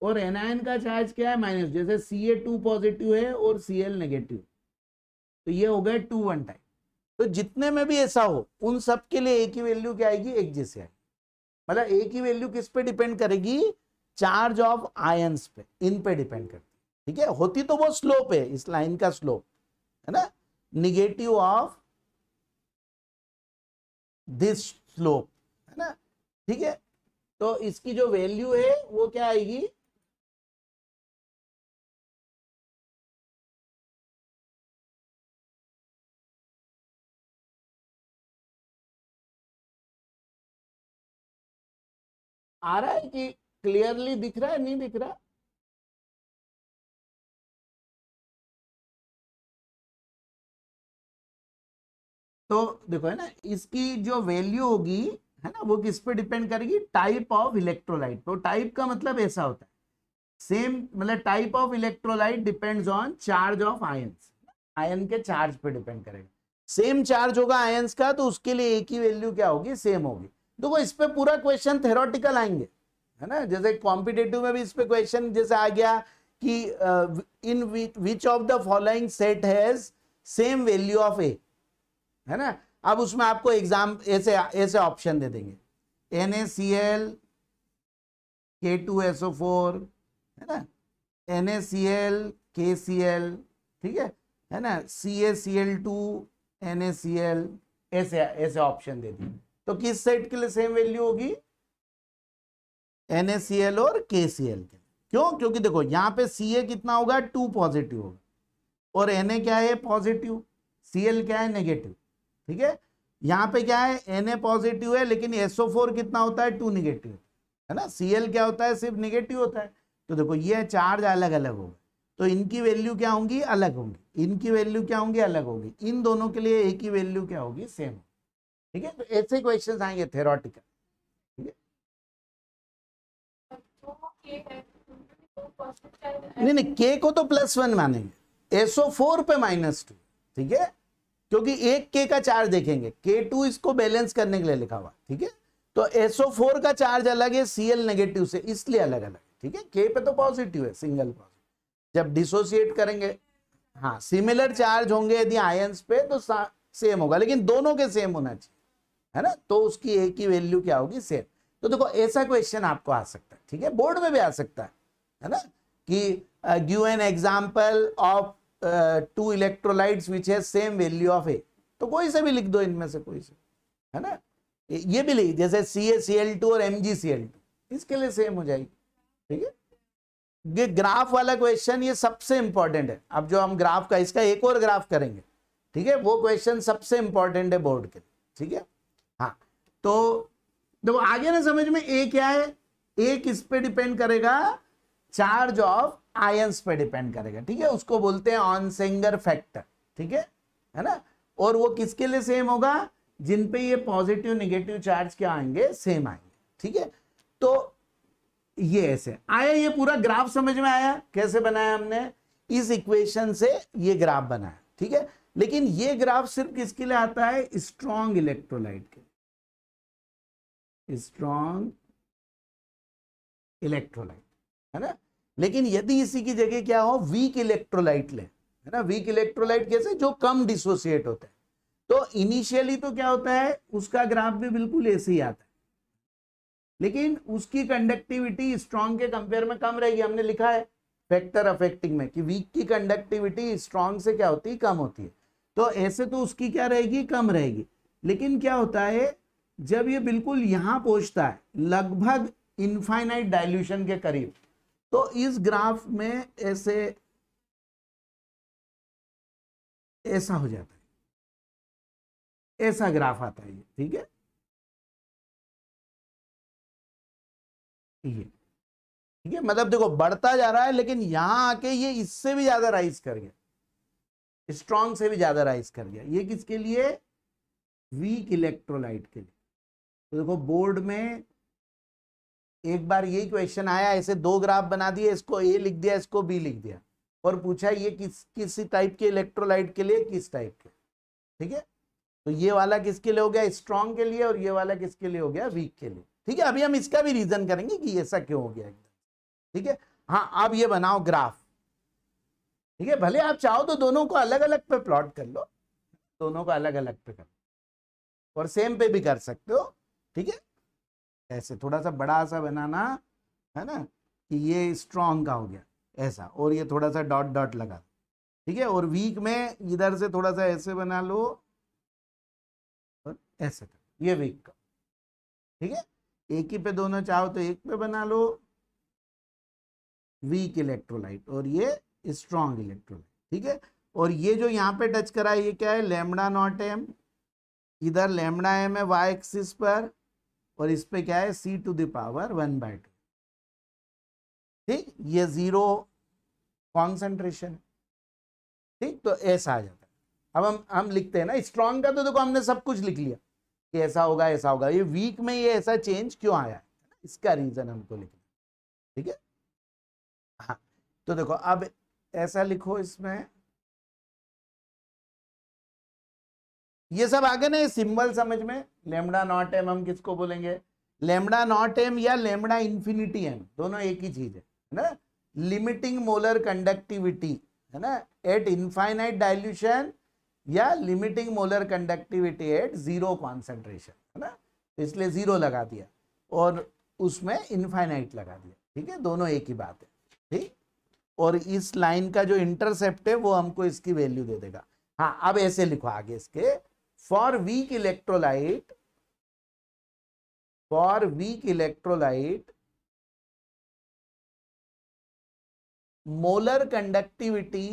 और एनायन का चार्ज क्या है, -। जैसे Ca2 पॉजिटिव है और Cl नेगेटिव, तो ये हो गए 2,1 टाइप। तो जितने में भी ऐसा हो, उन सब के लिए एक ही वैल्यू क्या आएगी, एक जैसे आएगी। मतलब एक ही वैल्यू किस पे डिपेंड करेगी, चार्ज ऑफ आयंस पे, इन पे डिपेंड करती है, ठीक है। होती तो वो स्लोप है, इस लाइन का स्लोप, है ना, निगेटिव ऑफ दिस स्लोप, है ना, ठीक है। तो इसकी जो वैल्यू है वो क्या आएगी, आ रहा है कि क्लियरली दिख रहा है, नहीं दिख रहा? तो देखो, है ना, इसकी जो वैल्यू होगी, है ना, वो किस पे डिपेंड करेगी, टाइप ऑफ इलेक्ट्रोलाइट। तो टाइप का मतलब ऐसा होता है, सेम मतलब type of electrolyte depends on charge of ions, ion के चार्ज पे डिपेंड करेगा। सेम चार्ज होगा आयंस का तो उसके लिए एक ही वैल्यू क्या होगी, सेम होगी। देखो इस पे पूरा क्वेश्चन थ्योरेटिकल आएंगे, है ना, जैसे कॉम्पिटेटिव में भी इस पे क्वेश्चन जैसे आ गया कि in which of the following set has same value of a, है ना। अब उसमें आपको एग्जाम ऐसे ऐसे ऑप्शन दे देंगे, NaCl K2SO4, है ना, NaCl KCl, ठीक है ना, CaCl2 NaCl, ऐसे ऐसे ऑप्शन दे दिए। तो किस सेट के लिए सेम वैल्यू होगी, NaCl और KCl के। क्यों? क्योंकि देखो यहां पे Ca कितना होगा, 2 पॉजिटिव होगा, और Na क्या है, पॉजिटिव, Cl क्या है, नेगेटिव, ठीक है। यहां पे क्या है, Na पॉजिटिव है लेकिन SO4 कितना होता है, 2 निगेटिव, है ना। Cl क्या होता है, सिर्फ निगेटिव होता है। तो देखो ये चार्ज अलग अलग होगा, तो इनकी वैल्यू क्या होंगी, अलग होंगी, इनकी वैल्यू क्या होंगी, अलग होगी। इन दोनों के लिए एक ही वैल्यू क्या होगी, सेम, ठीक है। तो ऐसे क्वेश्चन आएंगे थ्योरेटिकल, ठीक है। नहीं नहीं, के को तो +1 मानेंगे, SO4 पे -2, ठीक है, क्योंकि एक के का चार्ज देखेंगे, K2 इसको बैलेंस करने के लिए लिखा हुआ, ठीक है। तो SO4 का चार्ज अलग है Cl नेगेटिव से, इसलिए अलग अलग, ठीक है। K पे तो पॉजिटिव है, सिंगल पॉजिटिव। जब डिसोसिएट करेंगे, हाँ, सिमिलर चार्ज होंगे यदि आयंस पे तो सेम होगा, लेकिन दोनों के सेम होना चाहिए, है ना, तो उसकी एक ही वैल्यू क्या होगी, सेम। तो देखो ऐसा क्वेश्चन आपको आ सकता है, ठीक है, बोर्ड में भी आ सकता है ना, कि give an example of 2 electrolytes which has same value of a, तो कोई से भी लिख दो इनमें से कोई से, है ना। ये भी लिख, जैसे CaCl2 और MgCl2, इसके लिए सेम हो जाएगी, ठीक है। ये ग्राफ वाला क्वेश्चन ये सबसे इंपॉर्टेंट है। अब जो हम ग्राफ का, इसका एक और ग्राफ करेंगे, ठीक है, वो क्वेश्चन सबसे इंपॉर्टेंट है बोर्ड के लिए, ठीक है। हाँ, तो देखो आगे ना समझ में, ए क्या है, ए किस पे डिपेंड करेगा, चार्ज ऑफ आयंस पे डिपेंड करेगा, ठीक है, उसको बोलते हैं ऑनसेंगर फैक्टर, ठीक है ना। और वो किसके लिए सेम होगा, जिन पे ये पॉजिटिव नेगेटिव चार्ज क्या आएंगे, सेम आएंगे, ठीक है। तो ये ऐसे आया, ये पूरा ग्राफ समझ में आया कैसे बनाया हमने, इस इक्वेशन से ये ग्राफ बनाया, ठीक है। लेकिन ये ग्राफ सिर्फ किसके लिए आता है, स्ट्रॉन्ग इलेक्ट्रोलाइट के, स्ट्रॉन्ग इलेक्ट्रोलाइट, है ना। लेकिन यदि इसी की जगह क्या हो, वीक इलेक्ट्रोलाइट ले, है ना, वीक इलेक्ट्रोलाइट कैसे, जो कम डिसोसिएट होता है, तो इनिशियली तो क्या होता है, उसका ग्राफ भी बिल्कुल ऐसे ही आता है, लेकिन उसकी कंडक्टिविटी स्ट्रॉन्ग के कंपेयर में कम रहेगी। हमने लिखा है फैक्टर अफेक्टिंग में कि वीक की कंडक्टिविटी स्ट्रॉन्ग से क्या होती है, कम होती है। तो ऐसे तो उसकी क्या रहेगी, कम रहेगी। लेकिन क्या होता है, जब ये बिल्कुल यहां पहुंचता है, लगभग इनफाइनाइट डाइल्यूशन के करीब, तो इस ग्राफ में ऐसे ऐसा हो जाता है, ऐसा ग्राफ आता है, ठीक है, ये, ठीक है। मतलब देखो बढ़ता जा रहा है, लेकिन यहां आके ये इससे भी ज्यादा राइज कर गया, स्ट्रॉन्ग से भी ज्यादा राइज कर गया। ये किसके लिए, वीक इलेक्ट्रोलाइट के लिए। तो देखो बोर्ड में एक बार यही क्वेश्चन आया, ऐसे 2 ग्राफ बना दिए, इसको ए लिख दिया, इसको बी लिख दिया, और पूछा ये किस टाइप के इलेक्ट्रोलाइट के लिए, किस टाइप के, ठीक है। तो ये वाला किसके लिए हो गया, स्ट्रॉन्ग के लिए, और ये वाला किसके लिए हो गया, वीक के लिए, ठीक है। अभी हम इसका भी रीजन करेंगे कि ऐसा क्यों हो गया, ठीक है। हाँ, अब ये बनाओ ग्राफ, ठीक है। भले आप चाहो तो दोनों को अलग अलग पे प्लॉट कर लो, दोनों को अलग अलग पे कर, और सेम पे भी कर सकते हो, ठीक है। ऐसे थोड़ा सा बड़ा सा बनाना, है ना, कि ये स्ट्रॉन्ग का हो गया ऐसा, और ये थोड़ा सा डॉट डॉट लगा, ठीक है। और वीक में इधर से थोड़ा सा ऐसे बना लो, और ऐसे कर, ये वीक का, ठीक है। एक ही पे दोनों चाहो तो एक पे बना लो, वीक इलेक्ट्रोलाइट, और ये स्ट्रॉन्ग इलेक्ट्रोलाइट, ठीक है। और ये जो यहाँ पे टच करा है ये क्या है, लैम्डा नॉट एम, इधर लैम्डा एम है वाई एक्सिस पर, और इस पे क्या है सी टू द पावर 1/2, ठीक। ये जीरो कॉन्सेंट्रेशन, ठीक। तो ऐसा आ जाता है। अब हम लिखते हैं ना स्ट्रॉन्ग का, तो देखो हमने सब कुछ लिख लिया कि ऐसा होगा ऐसा होगा। ये वीक में ये ऐसा चेंज क्यों आया है, इसका रीजन हमको लिखना, ठीक है। हाँ, तो देखो अब ऐसा लिखो, इसमें ये सब आगे ना, ये सिंबल समझ में, लैम्डा नॉट एम हम किसको बोलेंगे, लैम्डा नॉट एम या लैम्डा इंफिनिटी एम, दोनों एक ही चीज है ना। लिमिटिंग मोलर कंडक्टिविटी है ना एट इनफाइनाइट डाइल्यूशन, या limiting molar conductivity eight zero concentration, है ना। इसलिए जीरो लगा दिया और उसमें इनफाइनाइट लगा दिया, ठीक है। दोनों एक ही बात है, ठीक। और इस लाइन का जो इंटरसेप्ट है वो हमको इसकी वैल्यू दे देगा। हाँ, अब ऐसे लिखो आगे इसके, for weak electrolyte, for weak electrolyte molar conductivity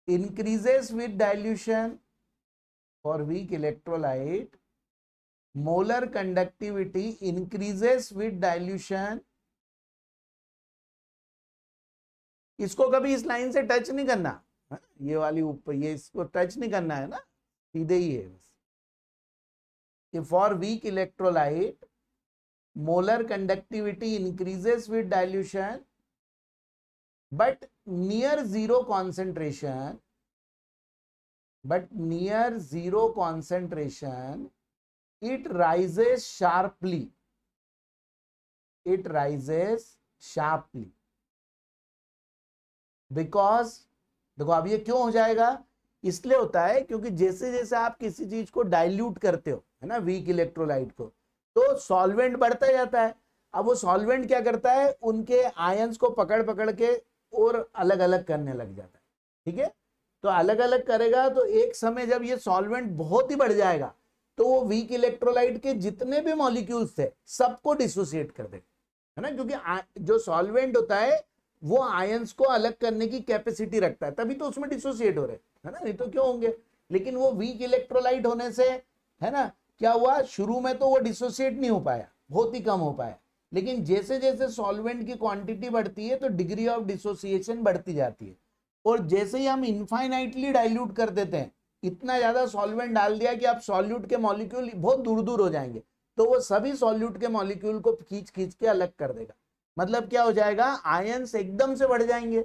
increases with dilution. For weak electrolyte, molar conductivity increases with dilution. इसको कभी इस लाइन से टच नहीं करना, ये वाली ऊपर, ये इसको टच नहीं करना है ना, सीधे ही है बस। कि for weak electrolyte molar conductivity increases with dilution, but near zero concentration, it rises sharply, because देखो अब ये क्यों हो जाएगा, इसलिए होता है क्योंकि जैसे जैसे आप किसी चीज को डाइल्यूट करते हो, है ना, वीक इलेक्ट्रोलाइट को, तो सॉल्वेंट बढ़ता जाता है। अब वो सॉल्वेंट क्या करता है, उनके आयंस को पकड़ पकड़ के और अलग अलग करने लग जाता है, ठीक है। तो अलग अलग करेगा तो एक समय जब ये सॉल्वेंट बहुत ही बढ़ जाएगा तो वो वीक इलेक्ट्रोलाइट के जितने भी मॉलिक्यूल्स थे सबको डिसोसिएट कर देगा, है ना। क्योंकि जो सॉल्वेंट होता है वो आयंस को अलग करने की कैपेसिटी रखता है, तभी तो उसमें डिसोसिएट हो रहे है ना, नहीं तो क्यों होंगे। लेकिन वो वीक इलेक्ट्रोलाइट होने से, है ना, क्या हुआ, शुरू में तो वो डिसोसिएट नहीं हो पाया, बहुत ही कम हो पाया, लेकिन जैसे जैसे सॉल्वेंट की क्वांटिटी बढ़ती है तो डिग्री ऑफ डिसोसिएशन बढ़ती जाती है। और जैसे ही हम इनफाइनाइटली डाइल्यूट कर देते हैं, इतना ज्यादा सॉल्वेंट डाल दिया कि आप सॉल्यूट के मॉलिक्यूल बहुत दूर दूर हो जाएंगे, तो वो सभी सॉल्यूट के मॉलिक्यूल को खींच खींच के अलग कर देगा। मतलब क्या हो जाएगा, आयंस एकदम से बढ़ जाएंगे।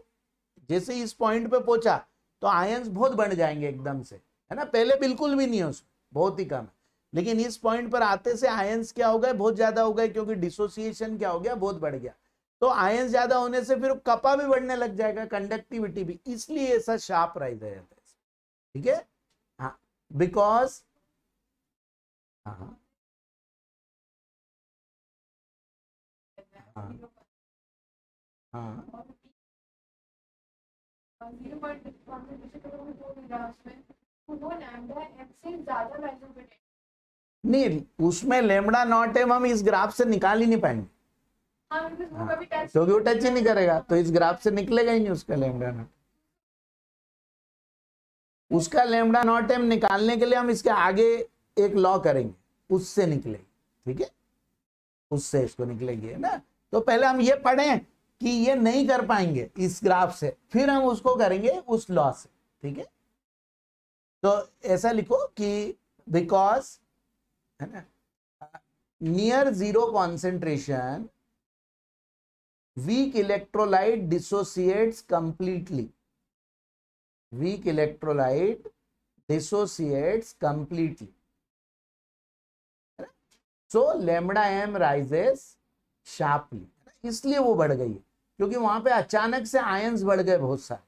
जैसे इस पॉइंट पे पहुंचा तो आयंस बहुत बढ़ जाएंगे एकदम से, है ना। पहले बिल्कुल भी नहीं है उसमें, बहुत ही कम है, लेकिन इस पॉइंट पर आते से आयंस क्या हो गए, बहुत ज्यादा हो गए, क्योंकि डिसोसिएशन क्या हो गया, बहुत बढ़ गया। तो आयंस ज्यादा होने से फिर कपा भी बढ़ने लग जाएगा, कंडक्टिविटी भी, इसलिए ऐसा शार्प राइज है, ठीक है। हाँ, बिकॉज हाँ हाँ हाँ नहीं, उसमें लेमड़ा नॉट एम हम इस ग्राफ से निकाल ही नहीं पाएंगे, क्योंकि वो टच ही नहीं करेगा, तो इस ग्राफ से निकलेगा ही नहीं उसका लेमड़ा नॉट। उसका लेमड़ा नॉट एम निकालने के लिए हम इसके आगे एक लॉ करेंगे, उससे निकलेगी, ठीक है, उससे इसको निकलेगी, है ना। तो पहले हम ये पढ़ें कि ये नहीं कर पाएंगे इस ग्राफ से, फिर हम उसको करेंगे उस लॉ से, ठीक है। तो ऐसा लिखो कि बिकॉज, है ना, near zero concentration weak electrolyte dissociates completely, weak electrolyte dissociates completely, so lambda m rises sharply, इसलिए वो बढ़ गई है, क्योंकि वहां पे अचानक से आयंस बढ़ गए बहुत सारे,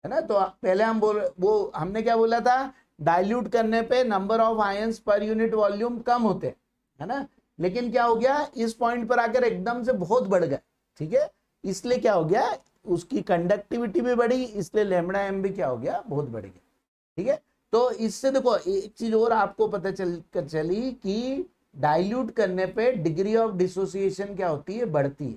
है ना। तो पहले हम वो हमने क्या बोला था, डाइल्यूट करने पे number of ions per unit volume कम होते, है ना। लेकिन क्या हो गया, इस पॉइंट पर आकर एकदम से बहुत बढ़ गए, ठीक है। इसलिए क्या हो गया, उसकी कंडक्टिविटी भी बढ़ी, इसलिए लैम्डा एम भी क्या हो गया, बहुत बढ़ गया, ठीक है। तो इससे देखो एक चीज और आपको पता चली कि डाइल्यूट करने पे डिग्री ऑफ डिसोसिएशन क्या होती है, बढ़ती है।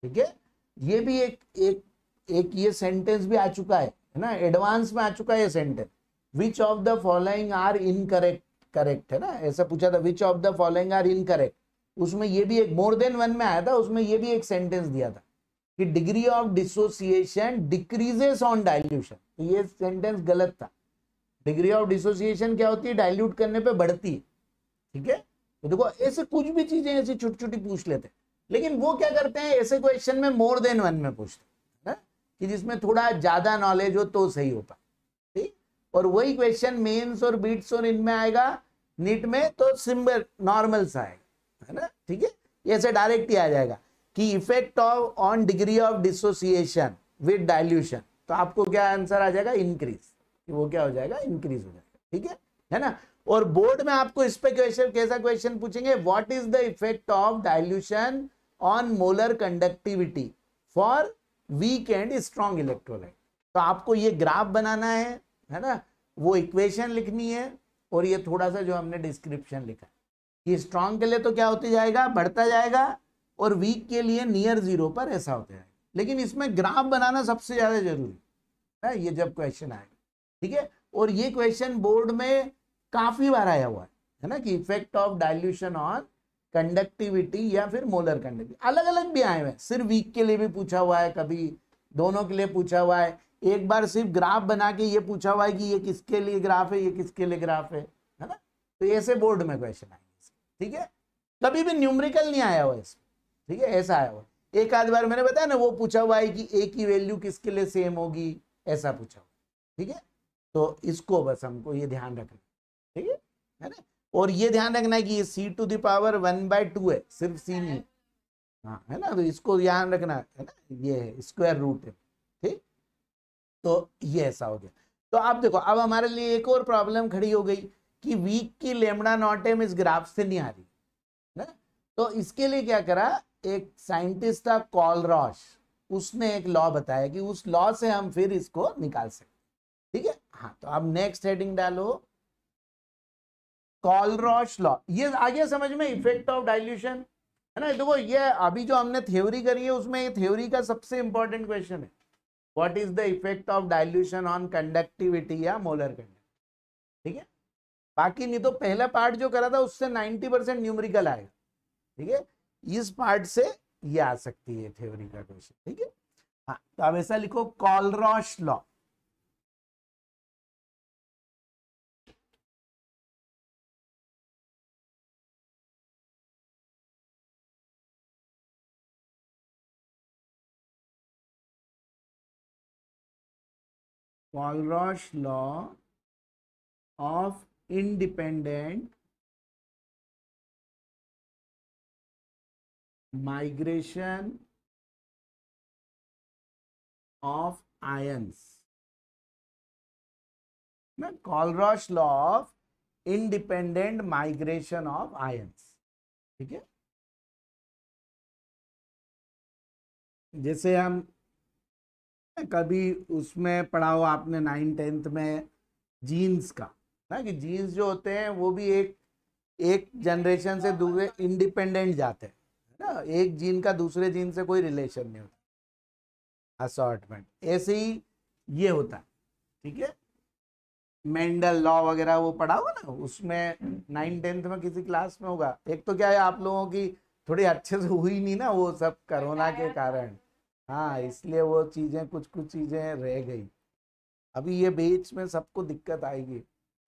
ठीक है, ये भी एक ये सेंटेंस भी आ चुका है ना, एडवांस में आ चुका है ये sentence. Which of the following are incorrect, correct है ना, ऐसा पूछा था, which of the following are incorrect. उसमें ये भी एक मोर देन वन में आया था, उसमें ये भी एक सेंटेंस दिया था कि degree of dissociation decreases on dilution. तो ये सेंटेंस गलत था। डिग्री ऑफ डिसोसिएशन क्या होती है, डाइल्यूट करने पे बढ़ती है। ठीक है, तो देखो ऐसे कुछ भी चीजें ऐसी छोटी छोटी पूछ लेते हैं, लेकिन वो क्या करते हैं ऐसे क्वेश्चन में मोर देन वन में पूछते हैं कि जिसमें थोड़ा ज्यादा नॉलेज हो तो सही हो पाए। ठीक, और वही क्वेश्चन मेंस और बीट्स और इनमें आएगा, नीट में तो सिंपल नॉर्मल सा आएगा, है ना। ठीक है, ऐसे डायरेक्ट ही आ जाएगा कि effect of on degree of dissociation with dilution, तो आपको क्या आंसर आ जाएगा, इंक्रीज। वो क्या हो जाएगा, इंक्रीज हो जाएगा। ठीक है ना। और बोर्ड में आपको इस पे क्वेश्चन, कैसा क्वेश्चन पूछेंगे, what is the effect of dilution on molar conductivity for weak and strong electrolyte. तो आपको ये ग्राफ बनाना है ना, वो इक्वेशन लिखनी है, और ये थोड़ा सा जो हमने डिस्क्रिप्शन लिखा है, ये स्ट्रॉन्ग के लिए तो क्या होते जाएगा, बढ़ता जाएगा, और वीक के लिए नियर जीरो पर ऐसा होता है। लेकिन इसमें ग्राफ बनाना सबसे ज्यादा जरूरी है ये जब क्वेश्चन आएगा। ठीक है, और ये क्वेश्चन बोर्ड में काफी बार आया हुआ है ना, कि effect of dilution on conductivity या फिर मोलर कंडक्टिविटी, अलग अलग भी आए हुए हैं। सिर्फ वीक के लिए भी पूछा हुआ है, कभी दोनों के लिए पूछा हुआ है, एक बार सिर्फ ग्राफ बना के ये पूछा हुआ है कि ये किसके लिए ग्राफ है, ये किसके लिए ग्राफ है ना। तो ऐसे बोर्ड में क्वेश्चन आएंगे। ठीक है, कभी भी न्यूमेरिकल नहीं आया हुआ इसमें। ठीक है, ऐसा आया हुआ। एक आध बार मैंने बताया ना, वो पूछा हुआ है कि ए की वैल्यू किसके लिए सेम होगी, ऐसा पूछा हुआ। ठीक है, तो इसको बस हमको ये ध्यान रखना। ठीक है ना, और ये ध्यान रखना है कि ये c टू द पावर 1/2 है, सिर्फ c नहीं, हाँ है ना, तो इसको ध्यान रखना है ना, ये है स्क्वायर रूट है। ठीक, तो ये ऐसा हो गया। तो आप देखो, अब हमारे लिए एक और प्रॉब्लम खड़ी हो गई कि वीक की लेमडा नॉट एम इस ग्राफ से नहीं आ रही ना। तो इसके लिए क्या करा, एक साइंटिस्ट था कॉलरॉश, उसने एक लॉ बताया कि उस लॉ से हम फिर इसको निकाल सकते। ठीक है, हाँ, तो अब नेक्स्ट हेडिंग डालो, कॉलरॉश लॉ। ये आ गया समझ में, इफेक्ट ऑफ डाइल्यूशन, है ना। देखो ये अभी जो हमने थ्योरी करी है, उसमें ये थ्योरी का सबसे इंपॉर्टेंट क्वेश्चन है, what is the effect of dilution on conductivity या मोलर कंडक्टिविटी। ठीक है, बाकी नहीं तो पहला पार्ट जो करा था उससे 90% न्यूमेरिकल आएगा। ठीक है, इस पार्ट से ये आ सकती है थ्योरी का क्वेश्चन। ठीक है, हाँ, तो अब ऐसा लिखो, कॉलरॉश law. Walras law of independent migration of ions, ना, Walras law of independent migration of ions। ठीक है, जैसे हम कभी उसमें पढ़ा हो आपने 9th-10th में जीन्स का ना, कि जीन्स जो होते हैं वो भी एक जनरेशन से दूसरे इंडिपेंडेंट जाते हैं ना, एक जीन का दूसरे जीन से कोई रिलेशन नहीं होता, असॉर्टमेंट। ऐसे ही ये होता है। ठीक है, मेंडल लॉ वगैरह वो पढ़ा होगा ना, उसमें 9th-10th में किसी क्लास में होगा। एक तो क्या है, आप लोगों की थोड़ी अच्छे से हुई नहीं ना, वो सब कोरोना के कारण, हाँ, इसलिए वो चीजें कुछ चीजें रह गई। अभी ये बेच में सबको दिक्कत आएगी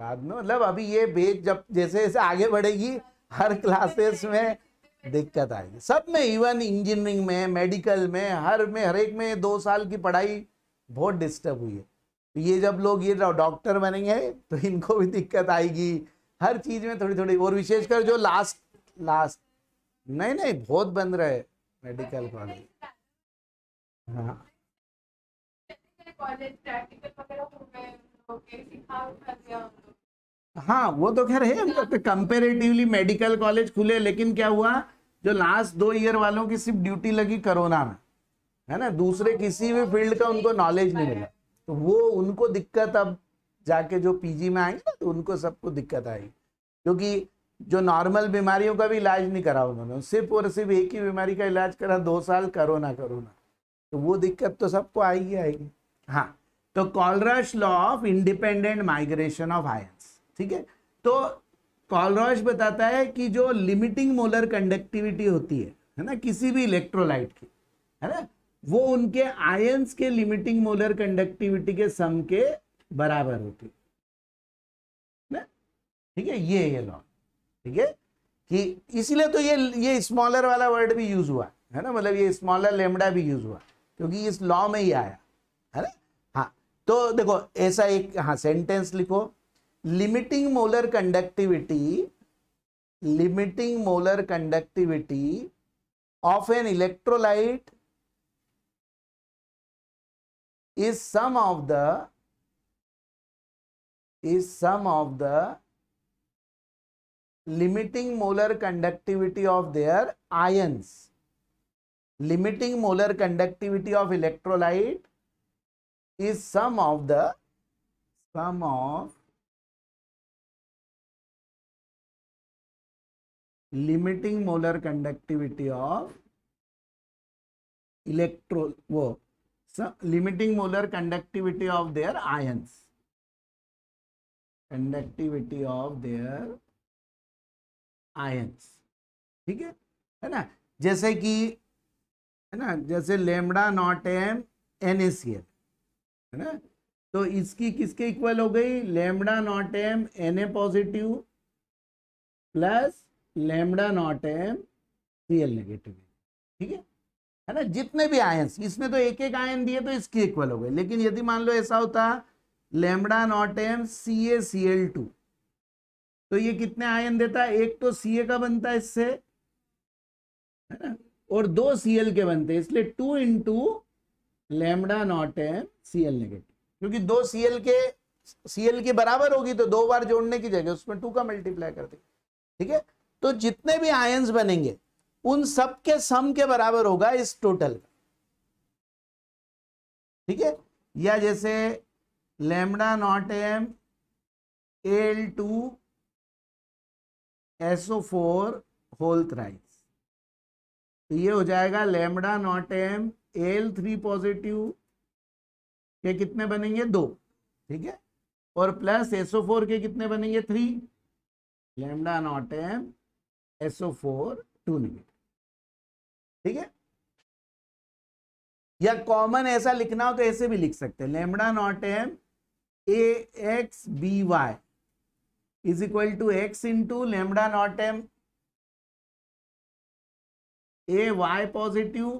बाद में, मतलब अभी ये बेच जब जैसे जैसे आगे बढ़ेगी, हर क्लासेस में दिक्कत आएगी, सब में, इवन इंजीनियरिंग में, मेडिकल में, हर एक में 2 साल की पढ़ाई बहुत डिस्टर्ब हुई है। तो ये जब लोग ये डॉक्टर बनेंगे तो इनको भी दिक्कत आएगी, हर चीज में थोड़ी थोड़ी। और विशेषकर जो लास्ट नहीं बहुत बन रहे मेडिकल कॉलेज, हाँ हाँ, वो तो खैर है, कंपेरेटिवली मेडिकल कॉलेज खुले, लेकिन क्या हुआ, जो लास्ट 2 ईयर वालों की सिर्फ ड्यूटी लगी कोरोना में, है ना, दूसरे किसी भी फील्ड का उनको नॉलेज नहीं मिला, तो वो उनको दिक्कत अब जाके जो पीजी में आएंगे ना तो उनको सबको दिक्कत आएगी, क्योंकि जो नॉर्मल बीमारियों का भी इलाज नहीं करा उन्होंने, सिर्फ और सिर्फ एक ही बीमारी का इलाज करा 2 साल, कोरोना, तो वो दिक्कत तो सबको आएगी आएगी। हाँ, तो Kohlrausch law of independent migration of ions, ठीक है। तो कॉलरश बताता है कि जो लिमिटिंग मोलर कंडक्टिविटी होती है ना किसी भी इलेक्ट्रोलाइट की, है ना, वो उनके आयंस के लिमिटिंग मोलर कंडक्टिविटी के सम के बराबर होती है ना, ठीक है। ये लॉ, ठीक है, कि इसीलिए तो ये स्मॉलर वाला वर्ड भी यूज हुआ है ना, मतलब ये स्मॉलर लेमडा भी यूज हुआ क्योंकि इस लॉ में ही आया है ना। हाँ, तो देखो ऐसा एक, हाँ, सेंटेंस लिखो, limiting molar conductivity of an electrolyte is sum of the limiting molar conductivity of their ions. Limiting molar conductivity of electrolyte is sum of limiting molar conductivity of limiting molar conductivity of their ions, ठीक है ना। जैसे कि, है ना, जैसे lambda not M NaCl, है ना, तो इसकी किसके इक्वल हो गई, lambda not M Na positive plus lambda not M Cl negative, ठीक है ना। जितने भी आयंस, इसने तो एक एक आयन दिए तो इसकी इक्वल हो गए, लेकिन यदि मान लो ऐसा होता लेमडा नॉट एम CaCl2, तो ये कितने आयन देता है, एक तो Ca का बनता है इससे, है ना, और 2 Cl के बनते हैं, इसलिए 2 into lambda not M Cl negative, क्योंकि 2 Cl के बराबर होगी तो 2 बार जोड़ने की जगह उसमें 2 का मल्टीप्लाई कर दे, ठीक है। तो जितने भी आयंस बनेंगे उन सब के सम के बराबर होगा इस टोटल का, ठीक है। या जैसे lambda not M Al2SO4 whole thrice, तो ये हो जाएगा lambda naught M Al3 positive के कितने बनेंगे 2, ठीक है, और प्लस SO4 के कितने बनेंगे 3, lambda naught M SO4 2 negative, ठीक है। या कॉमन ऐसा लिखना हो तो ऐसे भी लिख सकते हैं, lambda not M AXBY is equal to X into lambda not M AY positive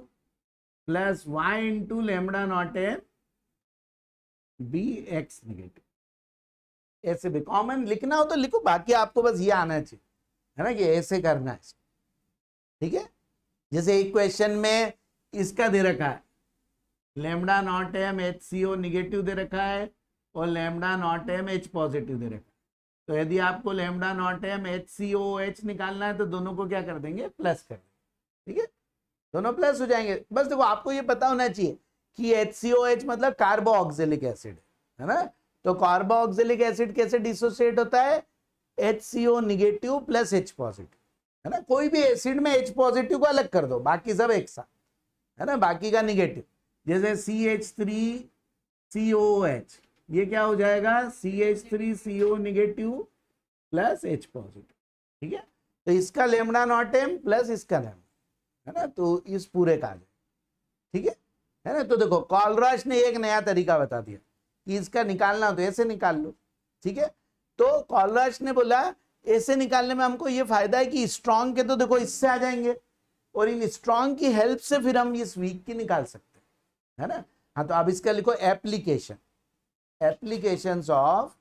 plus Y into lambda not M BX negative. ऐसे भी कॉमन लिखना हो तो लिखो, बाकी आपको बस ये आना चाहिए, है ना, कि ऐसे करना है, ठीक है। जैसे एक क्वेश्चन में इसका दे रखा है, lambda not m HCO negative दे रखा है और lambda not M H positive दे रखा है, तो यदि आपको लेमडा नॉट एम HCOH निकालना है तो दोनों को क्या कर देंगे, प्लस कर देंगे, ठीक है, दोनों प्लस हो जाएंगे। बस देखो आपको ये पता होना चाहिए कि HCOH मतलब कार्बोऑक्सिलिक एसिड, है ना, तो कार्बोऑक्सिलिक एसिड कैसे डिसोसिएट होता है, HCO negative plus H positive, है ना। कोई भी एसिड में H पॉजिटिव को अलग कर दो, बाकी सब एक साथ, है ना, बाकी का निगेटिव। जैसे CH3COOH, ये क्या हो जाएगा, CH3CO negative plus H positive, ठीक है। तो इसका लेमडा नॉट एम प्लस इसका लेमडा, है ना, तो इस पूरे का, ठीक है ना। तो देखो कॉलरश ने एक नया तरीका बता दिया कि इसका निकालना हो तो ऐसे निकाल लो, ठीक है। तो कॉलरश ने बोला ऐसे निकालने में हमको ये फायदा है कि स्ट्रॉन्ग के तो देखो इससे आ जाएंगे, और इन स्ट्रॉन्ग की हेल्प से फिर हम इस वीक की निकाल सकते हैं, है ना। हाँ, तो अब इसका लिखो एप्लीकेशंस ऑफ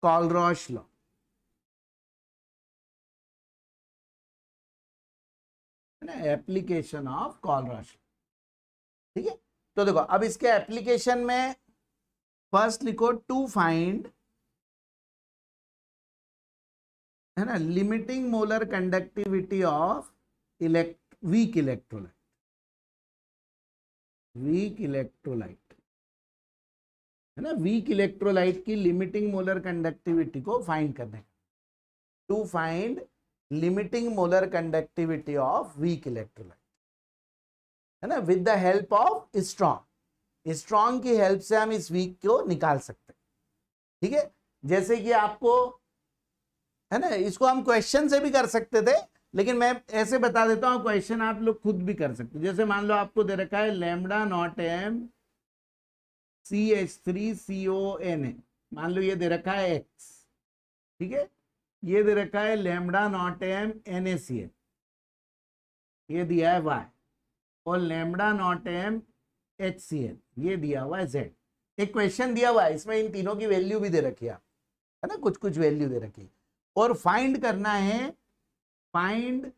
कॉलरश लॉ, है ना, एप्लीकेशन ऑफ कॉलरश, ठीक है। तो देखो अब इसके एप्लीकेशन में फर्स्ट लिखो टू फाइंड, है ना, limiting molar conductivity of weak electrolyte, है है ना, वीक इलेक्ट्रोलाइट की लिमिटिंग मोलर कंडक्टिविटी को फाइंड करने का, to find limiting molar conductivity of weak electrolyte, है ना, with the help of strong. Strong की हेल्प से हम इस वीक को निकाल सकते हैं, ठीक है। जैसे कि आपको, है ना, इसको हम क्वेश्चन से भी कर सकते थे, लेकिन मैं ऐसे बता देता हूं, क्वेश्चन आप लोग खुद भी कर सकते हैं। जैसे मान लो आपको दे रखा है लैम्डा नॉट एम CH3CONA, मान लो ये दे रखा है x, ठीक है, ये दे रखा है लैम्डा नॉट एम NaCl, ये दिया है y, और लैम्डा नॉट एम HCl ये दिया हुआ है z। एक क्वेश्चन दिया हुआ है, इसमें इन तीनों की वैल्यू भी दे रखी है ना, कुछ कुछ वैल्यू दे रखी है, और फाइंड करना है, find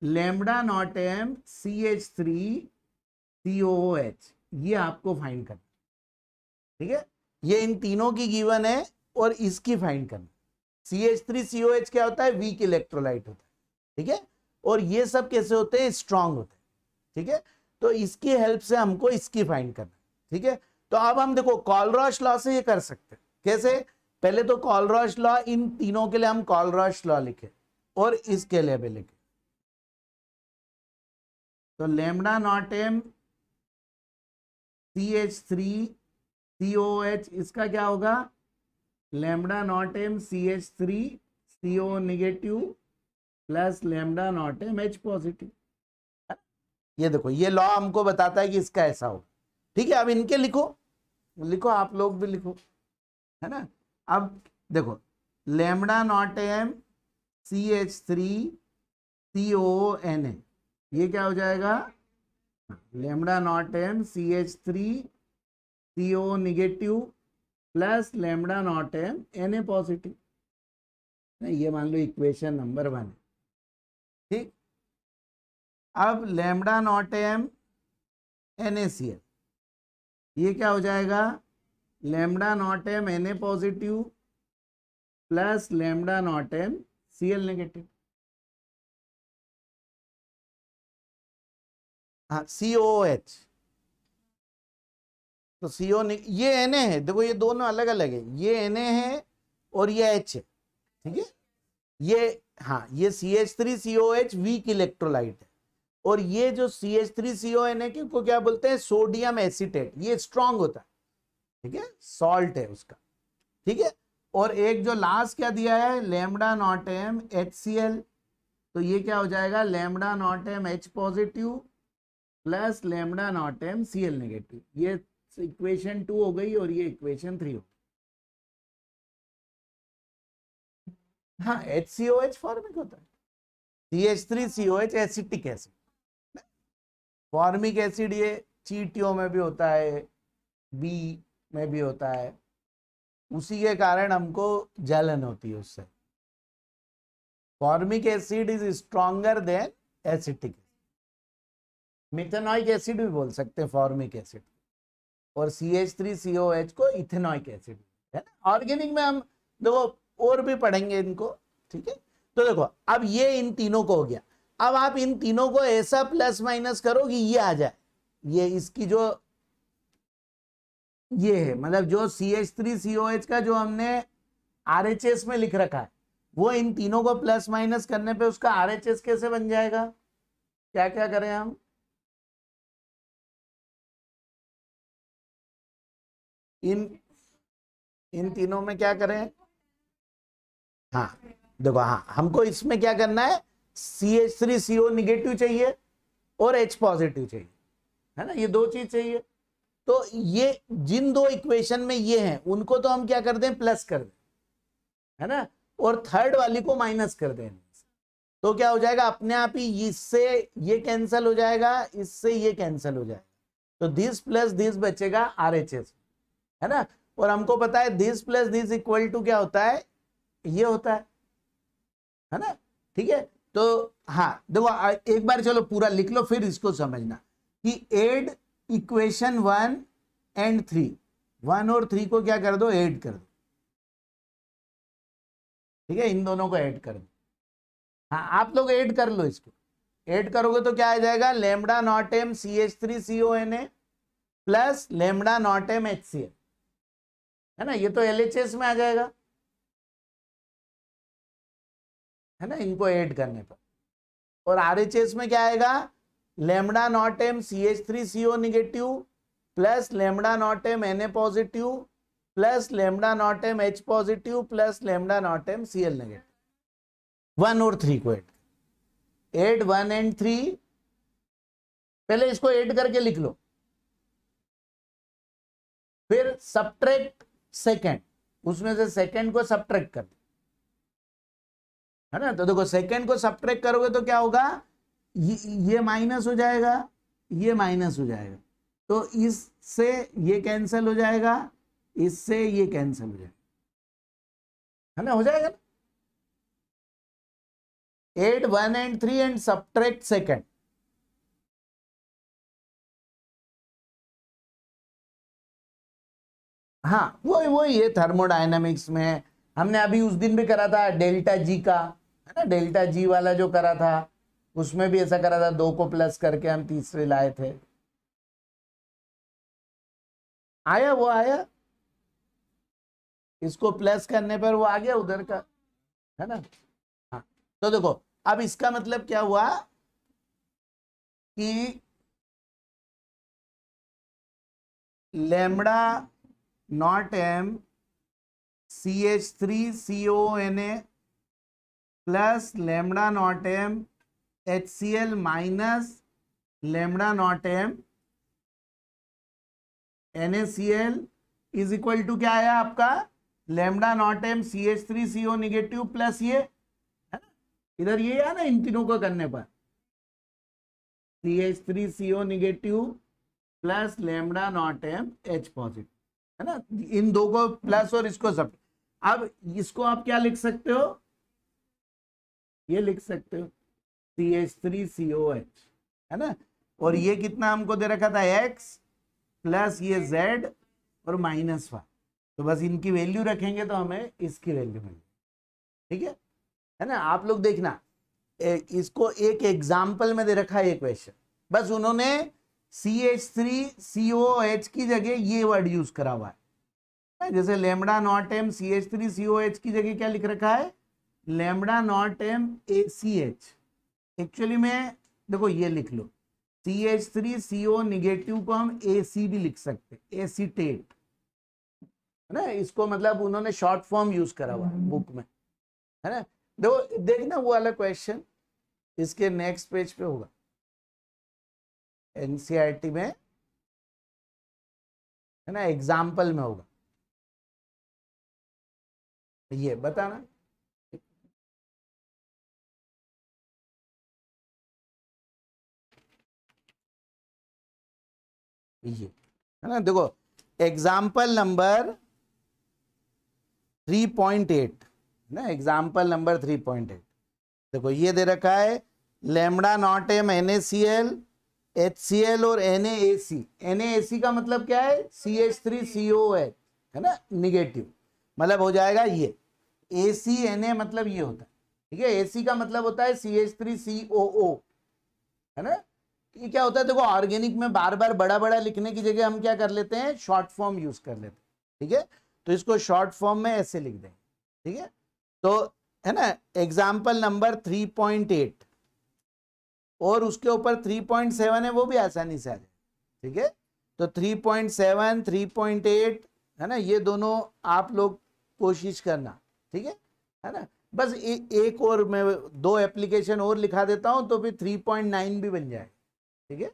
lambda not M CH3COOH, ये आपको फाइंड करना, ठीक है। ये इन तीनों की गिवन है और इसकी फाइंड करना। CH3COH क्या होता है, वीक इलेक्ट्रोलाइट होता है, ठीक है, और ये सब कैसे होते हैं, स्ट्रांग होते हैं, ठीक है। तो इसकी हेल्प से हमको इसकी फाइंड करना, ठीक है। तो अब हम देखो कॉलरॉश लॉ से ये कर सकते हैं, कैसे, पहले तो कॉलरॉश लॉ, इन तीनों के लिए हम कॉलरॉश लॉ लिखे और इसके लिए भी लिखे। तो लैम्डा नॉट एम CH3COH, इसका क्या होगा, lambda not M CH3CO negative plus lambda not M H positive. ये देखो, ये लॉ हमको बताता है कि इसका ऐसा होगा, ठीक है। अब इनके लिखो, लिखो आप लोग भी लिखो, है ना। अब देखो लैम्डा नॉट एम CH3CONA, ये क्या हो जाएगा, lambda not M CH3CO negative plus lambda not M Na positive, ये मान लो इक्वेशन नंबर 1 है, ठीक। अब लैम्डा नॉट एम NaCl, ये क्या हो जाएगा, lambda not M Na positive plus lambda not M Cl negative, हाँ COOH, तो CO ये Na है, देखो ये दोनों अलग अलग है, ये Na है और ये H है, ठीक है। ये, हाँ, ये CH3COH वीक इलेक्ट्रोलाइट है, और ये जो CH3CONA को क्या बोलते हैं, सोडियम एसीटेट, ये स्ट्रांग होता है, ठीक है, सॉल्ट है उसका, ठीक है। और एक जो लास्ट क्या दिया है, लैम्डा नॉट एम HCl, तो ये क्या हो जाएगा, lambda not M H positive plus lambda not M Cl negative, ये इक्वेशन 2 हो गई और ये इक्वेशन 3 हो गई। हाँ, HCOH फॉर्मिक होता है, CH3COH acetic acid, formic acid ये चींटियों में भी होता है, बी में भी होता है, उसी के कारण हमको जलन होती है उससे। Formic acid is stronger than acetic, methanoic acid भी बोल सकते हैं फॉर्मिक एसिड, और CH3COH को इथेनॉइक एसिड, है ना। ऑर्गेनिक में हम देखो और भी पढ़ेंगे इनको, ठीक है। तो देखो अब ये इन तीनों को हो गया, अब आप इन तीनों को ऐसा प्लस माइनस करो कि ये आ जाए, ये इसकी जो ये है, मतलब जो CH3COH का जो हमने RHS में लिख रखा है, वो इन तीनों को प्लस माइनस करने पे उसका RHS कैसे बन जाएगा, क्या क्या करें हम, इन तीनों में क्या करें, हाँ देखो, हाँ हमको इसमें क्या करना है, CH3CO निगेटिव चाहिए और H पॉजिटिव चाहिए, है ना, ये दो चीज चाहिए। तो ये जिन दो इक्वेशन में ये हैं उनको तो हम क्या कर दें, प्लस कर दें, है ना, और थर्ड वाली को माइनस कर दें, तो क्या हो जाएगा, अपने आप ही इससे ये कैंसिल हो जाएगा, इससे ये कैंसिल हो जाएगा, तो दिस प्लस दिस बचेगा RHS, है ना। और हमको पता है this plus this equal to क्या होता है, ये होता है ना, ठीक है। तो हाँ देखो एक बार चलो पूरा लिख लो, फिर इसको समझना कि एड इक्वेशन 1 एंड 3, 1 और 3 को क्या कर दो, ऐड कर दो, ठीक है, इन दोनों को ऐड कर दो। हाँ आप लोग ऐड कर लो, इसको ऐड करोगे तो क्या आ जाएगा, lambda not M CH3CONA plus lambda not M HCl, है ना, ये तो LHS में आ जाएगा, है ना, इनको ऐड करने पर। और RHS में क्या आएगा, lambda not M CH3CO negative plus lambda not M Na positive plus lambda not M H positive plus lambda not M Cl negative. 1 और 3 को ऐड 1 एंड 3, पहले इसको ऐड करके लिख लो, फिर सब्ट्रैक्ट सेकंड, उसमें से सेकंड को सब्ट्रैक्ट कर दो, है ना। तो देखो सेकंड को सब्ट्रैक्ट करोगे तो क्या होगा, ये माइनस हो जाएगा, ये माइनस हो जाएगा, तो इससे ये कैंसिल हो जाएगा, इससे ये कैंसिल हो जाएगा, है ना, हो जाएगा ना। Add 1 and 3 and subtract second. हाँ वो ये थर्मोडायनामिक्स में हमने अभी उस दिन भी करा था डेल्टा जी का, है ना, डेल्टा जी वाला जो करा था उसमें भी ऐसा करा था, 2 को प्लस करके हम तीसरे लाए थे। आया, वो आया, इसको प्लस करने पर वो आ गया उधर का, है ना। हाँ, तो देखो अब इसका मतलब क्या हुआ कि lambda not M CH3CONA plus lambda not M HCl minus lambda not M NaCl is equal to क्या आया आपका, lambda not M CH3CO negative plus ये, है ना, इधर ये है ना, इन तीनों को करने पर CH3CO negative plus lambda not M H positive, है ना, इन दो को प्लस और इसको सब। अब इसको आप क्या लिख सकते हो, ये लिख सकते हो CH3COH, है ना, और ये कितना हमको दे रखा था X प्लस ये Z और माइनस Y, तो बस इनकी वैल्यू रखेंगे तो हमें इसकी वैल्यू मिलेगी, ठीक है ना। आप लोग देखना, इसको एक एग्जाम्पल में दे रखा है ये क्वेश्चन, बस उन्होंने CH3COH की जगह ये वर्ड यूज करा हुआ है, जैसे लेमडा नॉट एम CH3COH की जगह क्या लिख रखा है, lambda not M ACH। Actually में देखो ये लिख लो, CH3CO निगेटिव को हम AC भी लिख सकते, एसीटेट, है ना, इसको मतलब उन्होंने शॉर्ट फॉर्म यूज करा हुआ है बुक में, है ना। देखो देखना वो वाला क्वेश्चन इसके नेक्स्ट पेज पे होगा NCERT में, है ना, एग्जाम्पल में होगा, ये बताना। ये, है ना, देखो एग्जाम्पल नंबर 3.8, ना, एग्जाम्पल नंबर 3.8 देखो ये दे रखा है, lambda not M NaCl HCl और NaAC। NaAC का मतलब क्या है, CH3COH, है ना, निगेटिव, मतलब हो जाएगा ये ACNA, मतलब ये होता है, ठीक है। AC का मतलब होता है CH3COO, है ना। ये क्या होता है, देखो ऑर्गेनिक में बार बार बड़ा बड़ा लिखने की जगह हम क्या कर लेते हैं, शॉर्ट फॉर्म यूज कर लेते हैं, ठीक है। तो इसको शॉर्ट फॉर्म में ऐसे लिख देंगे, ठीक है। तो है ना, एग्जाम्पल नंबर 3.8 और उसके ऊपर 3.7 है, वो भी आसानी से आ जाए, ठीक है। तो 3.7 3.8, है ना, ये दोनों आप लोग कोशिश करना, ठीक है ना। बस एक और मैं 2 एप्लीकेशन और लिखा देता हूं तो फिर 3.9 भी बन जाए, ठीक है,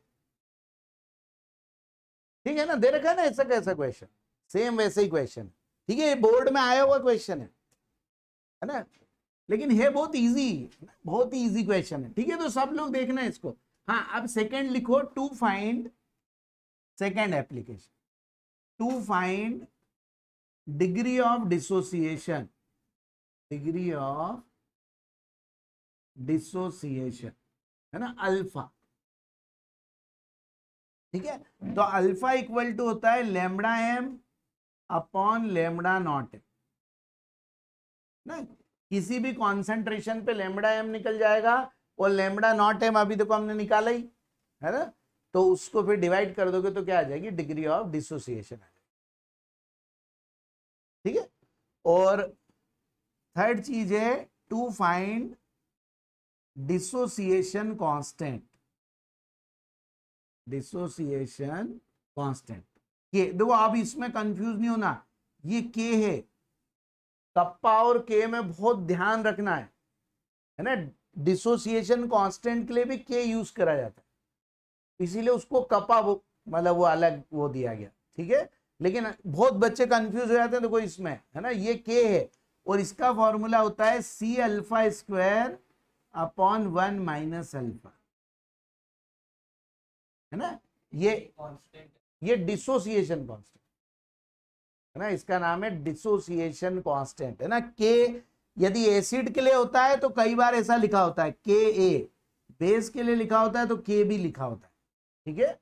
ठीक है ना। दे रखा है ना ऐसा कैसा क्वेश्चन, सेम वैसे ही क्वेश्चन, ठीक है, बोर्ड में आया हुआ क्वेश्चन है ना, लेकिन है बहुत इजी, बहुत ही इजी क्वेश्चन है, ठीक है। तो सब लोग देखना है इसको। हाँ, अब सेकंड लिखो, to find, second application, to find degree of dissociation, degree of dissociation, है ना, अल्फा, ठीक है। तो अल्फा इक्वल टू होता है lambda M upon lambda not M, ना, किसी भी कॉन्सेंट्रेशन पे लेमडा एम निकल जाएगा और लेमडा नॉट एम अभी देखो हमने निकाला ही, है ना, तो उसको फिर डिवाइड कर दोगे तो क्या आ जाएगी, डिग्री ऑफ डिसोसिएशन। और थर्ड चीज है to find dissociation constant. Dissociation constant के, देखो आप इसमें कंफ्यूज नहीं होना, ये के है, कप्पा और के में बहुत ध्यान रखना है ना। डिसोसिएशन कांस्टेंट के लिए भी के यूज करा जाता है, इसीलिए उसको कप्पा मतलब वो अलग वो दिया गया, ठीक है। लेकिन बहुत बच्चे कंफ्यूज हो जाते हैं, देखो इसमें है ना ये के है और इसका फॉर्मूला होता है C alpha square upon 1 minus alpha, है ना। ये डिसोसिएशन कांस्टेंट है ना, इसका नाम है डिसोसिएशन कांस्टेंट, है ना। के यदि एसिड के लिए होता है तो कई बार ऐसा लिखा होता है के ए, बेस के लिए लिखा होता है तो के भी लिखा होता है, ठीक है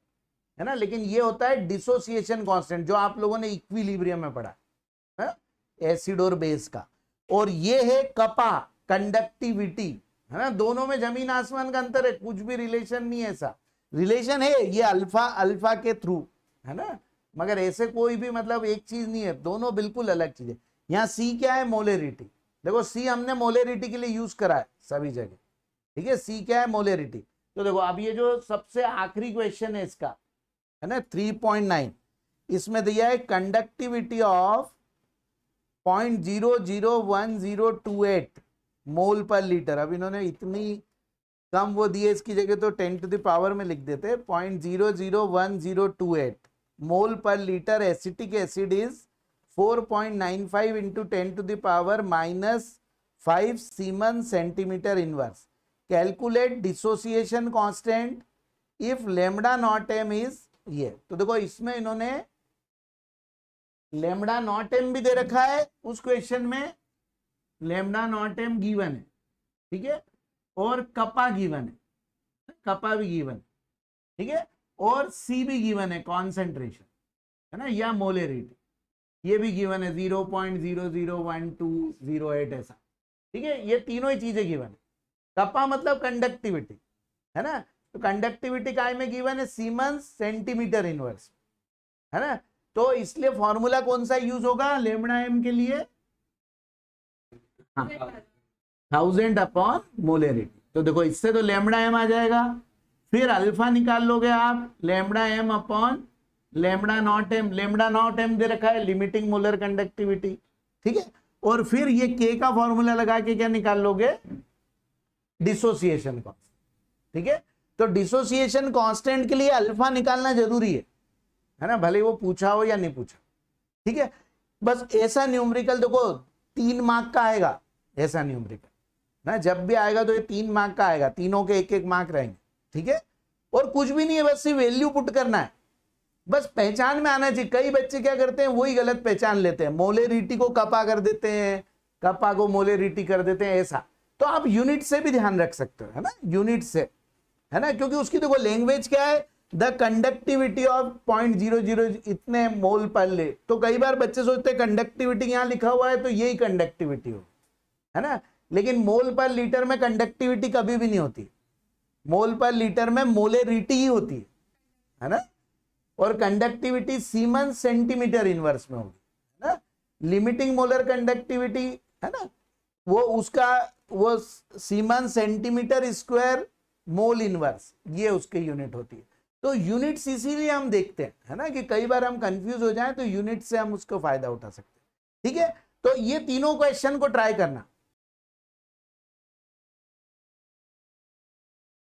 ना। लेकिन ये होता है डिसोसिएशन कांस्टेंट जो आप लोगों ने इक्विलिब्रियम में पढ़ा है, एसिड और बेस का। और ये है कपा, कंडक्टिविटी, है ना। दोनों में जमीन आसमान का अंतर है, कुछ भी रिलेशन नहीं है, ऐसा रिलेशन है ये अल्फा अल्फा के थ्रू, है ना, मगर ऐसे कोई भी मतलब एक चीज नहीं है, दोनों बिल्कुल अलग चीज है। यहाँ सी क्या है, मोलेरिटी। देखो सी हमने मोलेरिटी के लिए यूज करा है सभी जगह, ठीक है। सी क्या है, मोलेरिटी। तो देखो अब ये जो सबसे आखिरी क्वेश्चन है इसका, है ना 3.9, इसमें दिया है कंडक्टिविटी ऑफ 0.001028 मोल पर लीटर। अब इन्होंने इतनी कम वो दिए, इसकी जगह तो 10 टू द पावर में लिख देते, 0.001028 मोल पर litre acetic acid is 4.95 into 10 to the power -5 siemens centimetre inverse. Calculate dissociation constant if lambda not M is ये। तो देखो इसमें इन्होंने लेमडा नॉट एम भी दे रखा है, उस क्वेश्चन में लेमडा नॉट एम गिवन है, ठीक है, और कपा गिवन है, कपा भी गिवन, ठीक है, और सी भी गिवन है, कॉन्सेंट्रेशन, है ना, या मोलेरिटी ये भी गिवन है 0.001208 ऐसा, ठीक है। ये तीनों ही चीजें गिवन है। कपा मतलब कंडक्टिविटी, है ना, तो कंडक्टिविटी काय में गिवन है, सीमेंस सेंटीमीटर इनवर्स, है ना। तो इसलिए फॉर्मूला कौन सा यूज होगा लेमडा एम के लिए, हाँ 1000 अपॉन मोलेरिटी। तो देखो इससे तो लेमडा एम आ जाएगा, फिर अल्फा निकाल लोगे आप, lambda M upon lambda not m. Lambda not m दे रखा है, लिमिटिंग मोलर कंडक्टिविटी, ठीक है। और फिर ये के का फॉर्मूला लगा के क्या निकाल लोगे, डिसोसिएशन कांस्टेंट, ठीक है। तो डिसोसिएशन कांस्टेंट के लिए अल्फा निकालना जरूरी है ना, भले वो पूछा हो या नहीं पूछा, ठीक है। बस ऐसा न्यूमेरिकल देखो 3 मार्क का आएगा, ऐसा न्यूमेरिकल ना जब भी आएगा तो ये 3 मार्क का आएगा, तीनों के 1-1 मार्क रहेंगे, ठीक है। और कुछ भी नहीं है, बस सिर्फ वैल्यू पुट करना है, बस पहचान में आना चाहिए। कई बच्चे क्या करते हैं, वही गलत पहचान लेते हैं, मोलेरिटी को कपा कर देते हैं, कपा को मोलेरिटी कर देते हैं, ऐसा। तो आप यूनिट से भी ध्यान रख सकते हो, है ना, यूनिट से, है ना, क्योंकि उसकी देखो लैंग्वेज क्या है, द कंडक्टिविटी ऑफ 0.00 इतने मोल पर ले। तो कई बार बच्चे सोचते हैं कंडक्टिविटी यहां लिखा हुआ है तो यही कंडक्टिविटी हो, है ना, लेकिन मोल पर लीटर में कंडक्टिविटी कभी भी नहीं होती, मोल पर लीटर में मोलेरिटी ही होती है ना। और कंडक्टिविटी सीमन सेंटीमीटर इनवर्स में होगी, है ना। लिमिटिंग मोलर कंडक्टिविटी, है ना, वो उसका वो semen centimetre square mole inverse, ये उसकी यूनिट होती है। तो यूनिट्स इसीलिए हम देखते हैं, है ना, कि कई बार हम कंफ्यूज हो जाएं तो यूनिट से हम उसको फायदा उठा सकते हैं, ठीक है। तो ये तीनों क्वेश्चन को ट्राई करना,